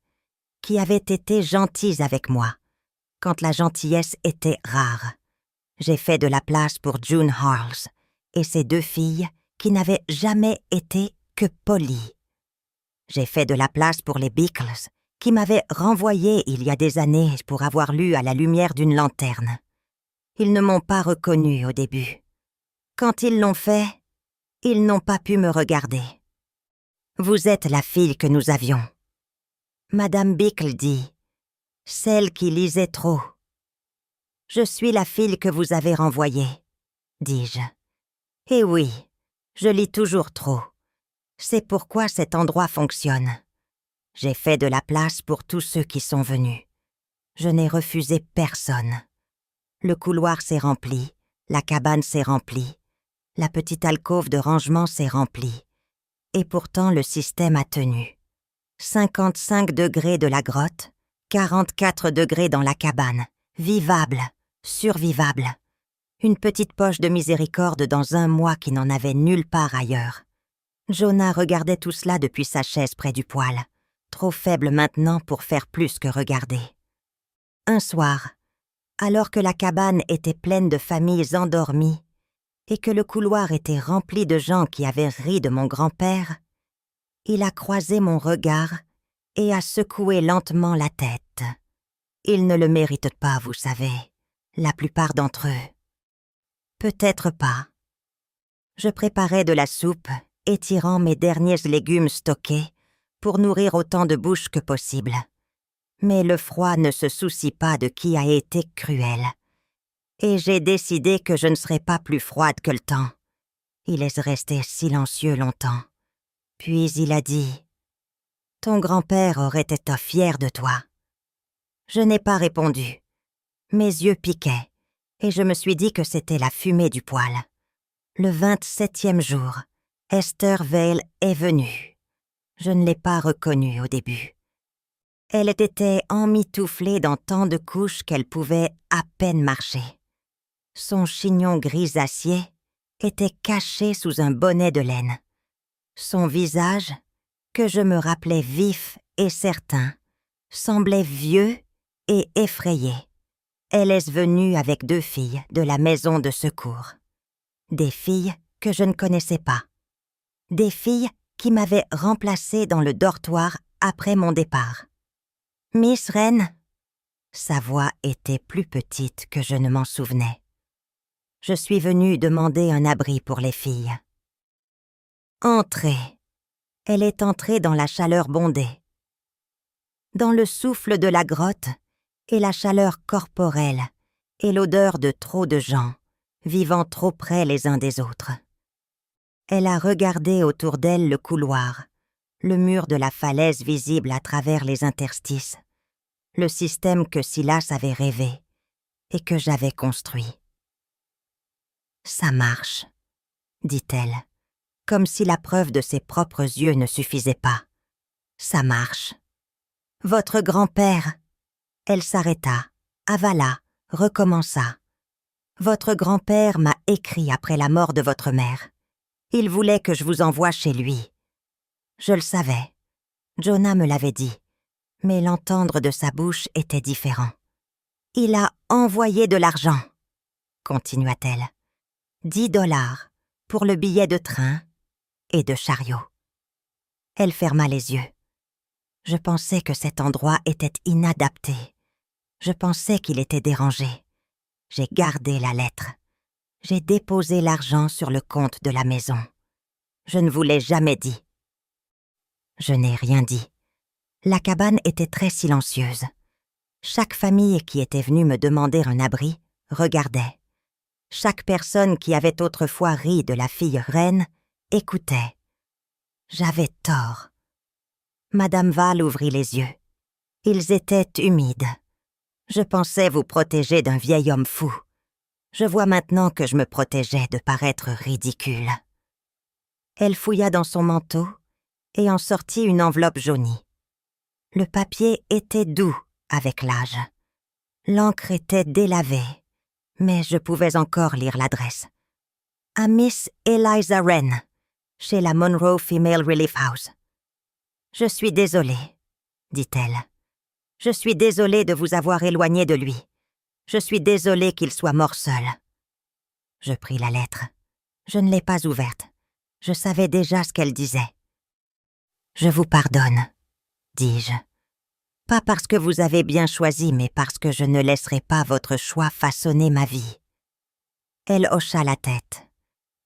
qui avaient été gentils avec moi, quand la gentillesse était rare. J'ai fait de la place pour June Harles et ses 2 filles qui n'avaient jamais été que polies. J'ai fait de la place pour les Bickles, qui m'avaient renvoyé il y a des années pour avoir lu à la lumière d'une lanterne. Ils ne m'ont pas reconnu au début. Quand ils l'ont fait, ils n'ont pas pu me regarder. Vous êtes la fille que nous avions. Madame Bickle dit, celle qui lisait trop. Je suis la fille que vous avez renvoyée, dis-je. Et oui, je lis toujours trop. C'est pourquoi cet endroit fonctionne. J'ai fait de la place pour tous ceux qui sont venus. Je n'ai refusé personne. Le couloir s'est rempli, la cabane s'est remplie, la petite alcôve de rangement s'est remplie. Et pourtant le système a tenu. 55 degrés de la grotte, 44 degrés dans la cabane, vivable, survivable. Une petite poche de miséricorde dans un mois qui n'en avait nulle part ailleurs. Jonah regardait tout cela depuis sa chaise près du poêle, trop faible maintenant pour faire plus que regarder. Un soir, alors que la cabane était pleine de familles endormies et que le couloir était rempli de gens qui avaient ri de mon grand-père, il a croisé mon regard et a secoué lentement la tête. Ils ne le méritent pas, vous savez, la plupart d'entre eux. Peut-être pas. Je préparais de la soupe, étirant mes derniers légumes stockés pour nourrir autant de bouches que possible. Mais le froid ne se soucie pas de qui a été cruel. Et j'ai décidé que je ne serais pas plus froide que le temps. Il est resté silencieux longtemps. Puis il a dit « Ton grand-père aurait été fier de toi. » Je n'ai pas répondu. Mes yeux piquaient, et je me suis dit que c'était la fumée du poêle. Le 27e jour, Esther Vale est venue. Je ne l'ai pas reconnue au début. Elle était emmitouflée dans tant de couches qu'elle pouvait à peine marcher. Son chignon grisacier était caché sous un bonnet de laine. Son visage, que je me rappelais vif et certain, semblait vieux et effrayé. Elle est venue avec 2 filles de la maison de secours. Des filles que je ne connaissais pas. Des filles qui m'avaient remplacée dans le dortoir après mon départ. « Miss Wren ?» Sa voix était plus petite que je ne m'en souvenais. Je suis venue demander un abri pour les filles. « Entrez !» Elle est entrée dans la chaleur bondée. Dans le souffle de la grotte et la chaleur corporelle et l'odeur de trop de gens, vivant trop près les uns des autres. Elle a regardé autour d'elle le couloir, le mur de la falaise visible à travers les interstices, le système que Silas avait rêvé et que j'avais construit. « Ça marche », dit-elle, comme si la preuve de ses propres yeux ne suffisait pas. « Ça marche. » « Votre grand-père » Elle s'arrêta, avala, recommença. « Votre grand-père m'a écrit après la mort de votre mère. Il voulait que je vous envoie chez lui. » Je le savais. Jonah me l'avait dit, mais l'entendre de sa bouche était différent. Il a envoyé de l'argent, continua-t-elle. 10$ pour le billet de train et de chariot. Elle ferma les yeux. Je pensais que cet endroit était inadapté. Je pensais qu'il était dérangé. J'ai gardé la lettre. J'ai déposé l'argent sur le compte de la maison. Je ne vous l'ai jamais dit. Je n'ai rien dit. La cabane était très silencieuse. Chaque famille qui était venue me demander un abri regardait. Chaque personne qui avait autrefois ri de la fille reine écoutait. J'avais tort. Madame Val ouvrit les yeux. Ils étaient humides. Je pensais vous protéger d'un vieil homme fou. Je vois maintenant que je me protégeais de paraître ridicule. Elle fouilla dans son manteau et en sortit une enveloppe jaunie. Le papier était doux avec l'âge. L'encre était délavée, mais je pouvais encore lire l'adresse. À Miss Eliza Wren, chez la Monroe Female Relief House. « Je suis désolée, dit-elle. Je suis désolée de vous avoir éloigné de lui. Je suis désolée qu'il soit mort seul. » Je pris la lettre. Je ne l'ai pas ouverte. Je savais déjà ce qu'elle disait. « Je vous pardonne, dis-je. Pas parce que vous avez bien choisi, mais parce que je ne laisserai pas votre choix façonner ma vie. » Elle hocha la tête.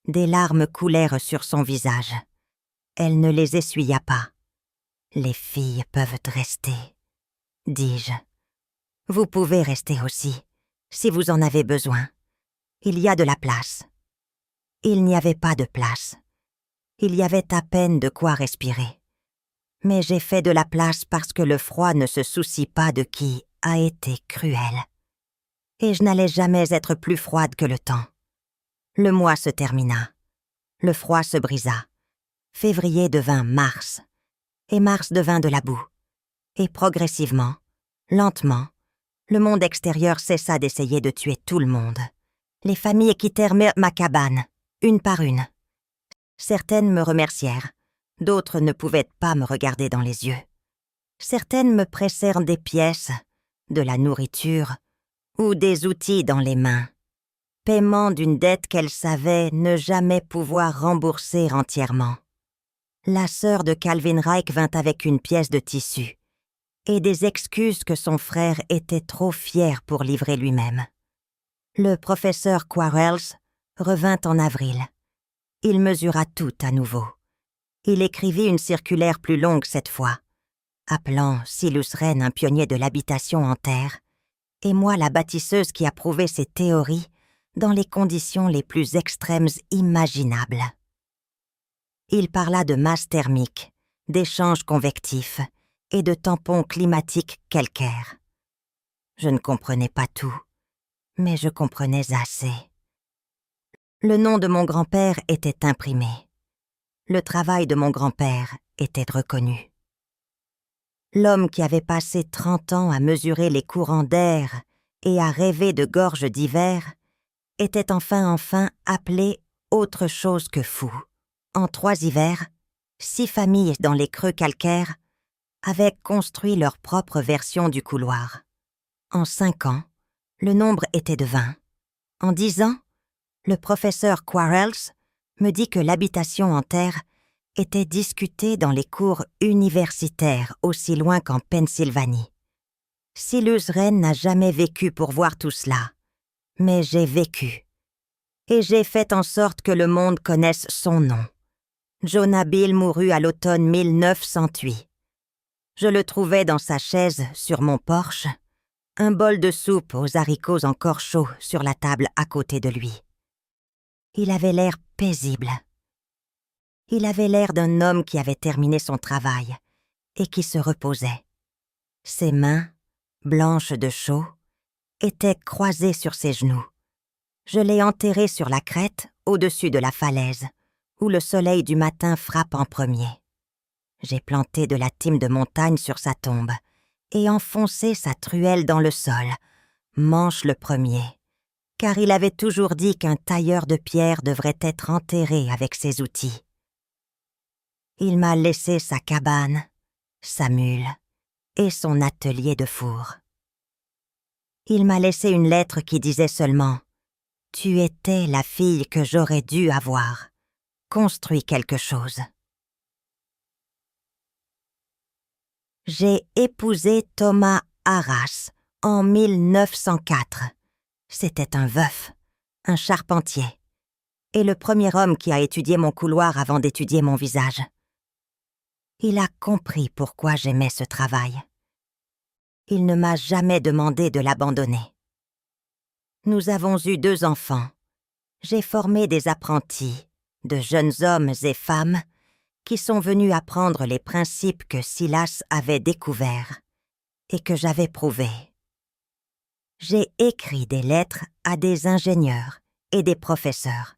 Des larmes coulèrent sur son visage. Elle ne les essuya pas. « Les filles peuvent rester, dis-je. Vous pouvez rester aussi, si vous en avez besoin. Il y a de la place. » Il n'y avait pas de place. Il y avait à peine de quoi respirer. Mais j'ai fait de la place parce que le froid ne se soucie pas de qui a été cruel. Et je n'allais jamais être plus froide que le temps. Le mois se termina. Le froid se brisa. Février devint mars. Et mars devint de la boue. Et progressivement, lentement, le monde extérieur cessa d'essayer de tuer tout le monde. Les familles quittèrent ma cabane, une par une. Certaines me remercièrent, d'autres ne pouvaient pas me regarder dans les yeux. Certaines me pressèrent des pièces, de la nourriture ou des outils dans les mains, paiement d'une dette qu'elles savaient ne jamais pouvoir rembourser entièrement. La sœur de Calvin Reich vint avec une pièce de tissu et des excuses que son frère était trop fier pour livrer lui-même. Le professeur Quarles revint en avril. Il mesura tout à nouveau. Il écrivit une circulaire plus longue cette fois, appelant Silas Wren un pionnier de l'habitation en terre, et moi la bâtisseuse qui approuvait ses théories dans les conditions les plus extrêmes imaginables. Il parla de masse thermique, d'échanges convectifs et de tampons climatiques calcaires. Je ne comprenais pas tout, mais je comprenais assez. Le nom de mon grand-père était imprimé. Le travail de mon grand-père était reconnu. L'homme qui avait passé 30 ans à mesurer les courants d'air et à rêver de gorges d'hiver était enfin appelé autre chose que fou. En 3 hivers, 6 familles dans les creux calcaires avaient construit leur propre version du couloir. En 5 ans, le nombre était de 20. En 10 ans, le professeur Quarles me dit que l'habitation en terre était discutée dans les cours universitaires aussi loin qu'en Pennsylvanie. Silas Wren n'a jamais vécu pour voir tout cela, mais j'ai vécu. Et j'ai fait en sorte que le monde connaisse son nom. Jonah Bill mourut à l'automne 1908. Je le trouvais dans sa chaise sur mon porche, un bol de soupe aux haricots encore chauds sur la table à côté de lui. Il avait l'air paisible. Il avait l'air d'un homme qui avait terminé son travail et qui se reposait. Ses mains, blanches de chaud, étaient croisées sur ses genoux. Je l'ai enterré sur la crête, au-dessus de la falaise, où le soleil du matin frappe en premier. J'ai planté de la thyme de montagne sur sa tombe et enfoncé sa truelle dans le sol, manche le premier, car il avait toujours dit qu'un tailleur de pierre devrait être enterré avec ses outils. Il m'a laissé sa cabane, sa mule et son atelier de four. Il m'a laissé une lettre qui disait seulement « Tu étais la fille que j'aurais dû avoir. Construis quelque chose. » J'ai épousé Thomas Arras en 1904. C'était un veuf, un charpentier, et le premier homme qui a étudié mon couloir avant d'étudier mon visage. Il a compris pourquoi j'aimais ce travail. Il ne m'a jamais demandé de l'abandonner. Nous avons eu 2 enfants. J'ai formé des apprentis, de jeunes hommes et femmes, qui sont venus apprendre les principes que Silas avait découverts et que j'avais prouvés. J'ai écrit des lettres à des ingénieurs et des professeurs.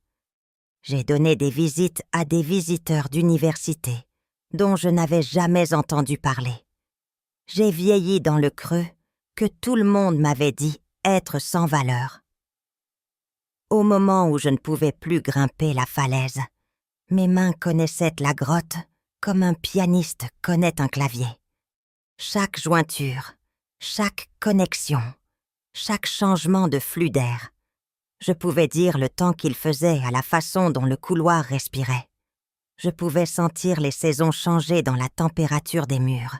J'ai donné des visites à des visiteurs d'université dont je n'avais jamais entendu parler. J'ai vieilli dans le creux que tout le monde m'avait dit être sans valeur. Au moment où je ne pouvais plus grimper la falaise, mes mains connaissaient la grotte comme un pianiste connaît un clavier. Chaque jointure, chaque connexion, chaque changement de flux d'air. Je pouvais dire le temps qu'il faisait à la façon dont le couloir respirait. Je pouvais sentir les saisons changer dans la température des murs.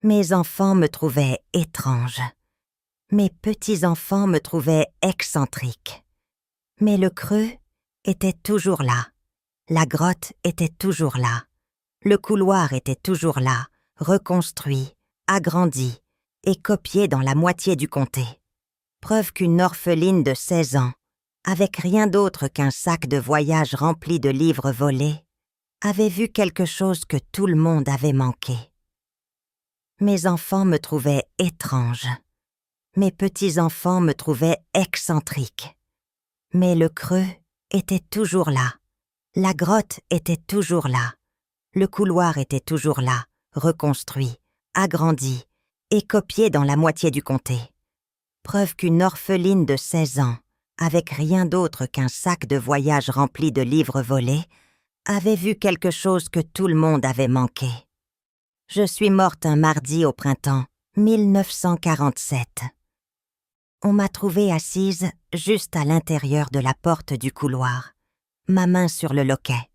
Mes enfants me trouvaient étrange. Mes petits-enfants me trouvaient excentrique. Mais le creux était toujours là. La grotte était toujours là. Le couloir était toujours là, reconstruit, agrandi et copié dans la moitié du comté. Preuve qu'une orpheline de 16 ans, avec rien d'autre qu'un sac de voyage rempli de livres volés, avait vu quelque chose que tout le monde avait manqué. Mes enfants me trouvaient étrange. Mes petits-enfants me trouvaient excentrique. Mais le creux était toujours là. La grotte était toujours là. Le couloir était toujours là, reconstruit, agrandi et copié dans la moitié du comté. Preuve qu'une orpheline de 16 ans, avec rien d'autre qu'un sac de voyage rempli de livres volés, avait vu quelque chose que tout le monde avait manqué. Je suis morte un mardi au printemps 1947. On m'a trouvée assise juste à l'intérieur de la porte du couloir, ma main sur le loquet,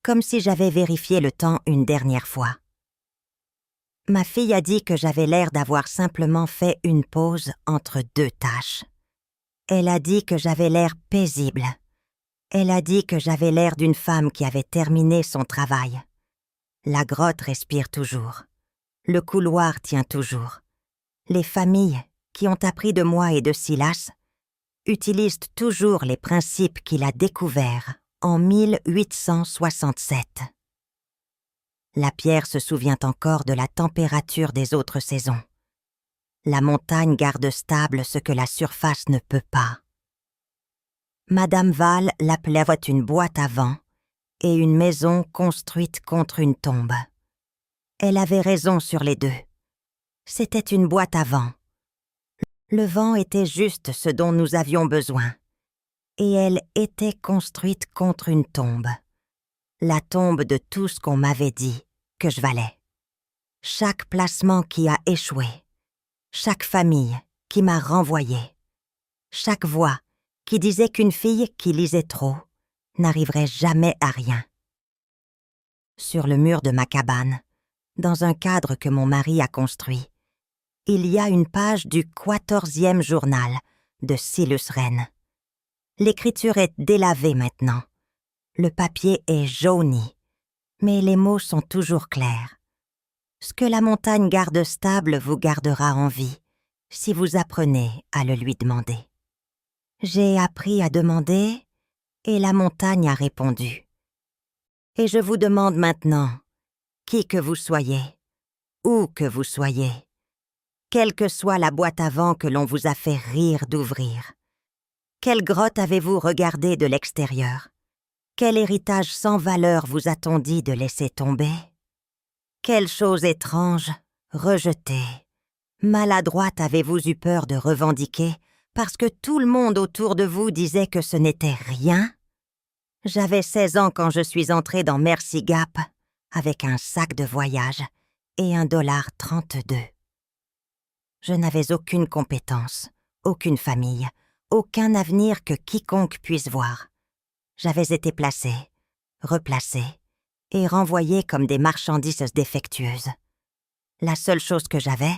comme si j'avais vérifié le temps une dernière fois. Ma fille a dit que j'avais l'air d'avoir simplement fait une pause entre 2 tâches. Elle a dit que j'avais l'air paisible. Elle a dit que j'avais l'air d'une femme qui avait terminé son travail. La grotte respire toujours. Le couloir tient toujours. Les familles qui ont appris de moi et de Silas utilisent toujours les principes qu'il a découverts en 1867. La pierre se souvient encore de la température des autres saisons. La montagne garde stable ce que la surface ne peut pas. Madame Val l'appelait une boîte à vent et une maison construite contre une tombe. Elle avait raison sur les 2. C'était une boîte à vent. Le vent était juste ce dont nous avions besoin. Et elle était construite contre une tombe. La tombe de tout ce qu'on m'avait dit que je valais. Chaque placement qui a échoué. Chaque famille qui m'a renvoyé. Chaque voix qui disait qu'une fille qui lisait trop n'arriverait jamais à rien. Sur le mur de ma cabane, dans un cadre que mon mari a construit, il y a une page du 14e journal de Silas Wren. L'écriture est délavée maintenant. Le papier est jauni, mais les mots sont toujours clairs. Ce que la montagne garde stable vous gardera en vie, si vous apprenez à le lui demander. J'ai appris à demander, et la montagne a répondu. Et je vous demande maintenant, qui que vous soyez, où que vous soyez, quelle que soit la boîte à vent que l'on vous a fait rire d'ouvrir, quelle grotte avez-vous regardé de l'extérieur? Quel héritage sans valeur vous a-t-on dit de laisser tomber? Quelle chose étrange, rejetée, maladroite avez-vous eu peur de revendiquer parce que tout le monde autour de vous disait que ce n'était rien? J'avais 16 ans quand je suis entrée dans Mercy Gap avec un sac de voyage et $1.32. Je n'avais aucune compétence, aucune famille, aucun avenir que quiconque puisse voir. J'avais été placée, replacée et renvoyée comme des marchandises défectueuses. La seule chose que j'avais,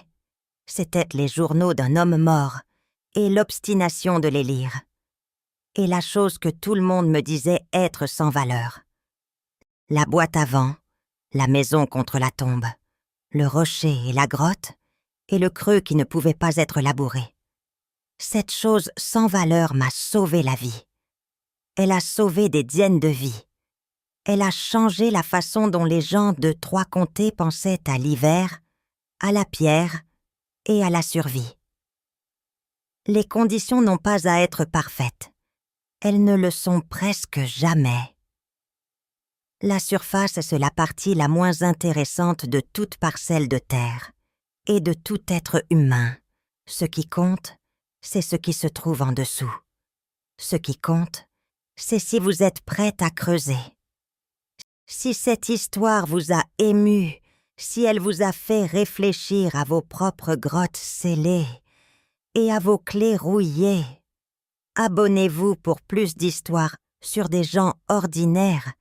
c'était les journaux d'un homme mort et l'obstination de les lire. Et la chose que tout le monde me disait être sans valeur. La boîte à vent, la maison contre la tombe, le rocher et la grotte, et le creux qui ne pouvait pas être labouré. Cette chose sans valeur m'a sauvé la vie. Elle a sauvé des dizaines de vies. Elle a changé la façon dont les gens de Trois-Comtés pensaient à l'hiver, à la pierre et à la survie. Les conditions n'ont pas à être parfaites. Elles ne le sont presque jamais. La surface, c'est la partie la moins intéressante de toute parcelle de terre et de tout être humain. Ce qui compte, c'est ce qui se trouve en dessous. Ce qui compte, c'est si vous êtes prête à creuser. Si cette histoire vous a ému, si elle vous a fait réfléchir à vos propres grottes scellées et à vos clés rouillées, abonnez-vous pour plus d'histoires sur des gens ordinaires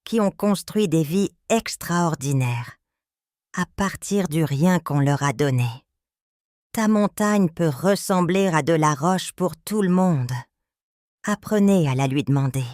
qui ont construit des vies extraordinaires à partir du rien qu'on leur a donné. Ta montagne peut ressembler à de la roche pour tout le monde. Apprenez à la lui demander.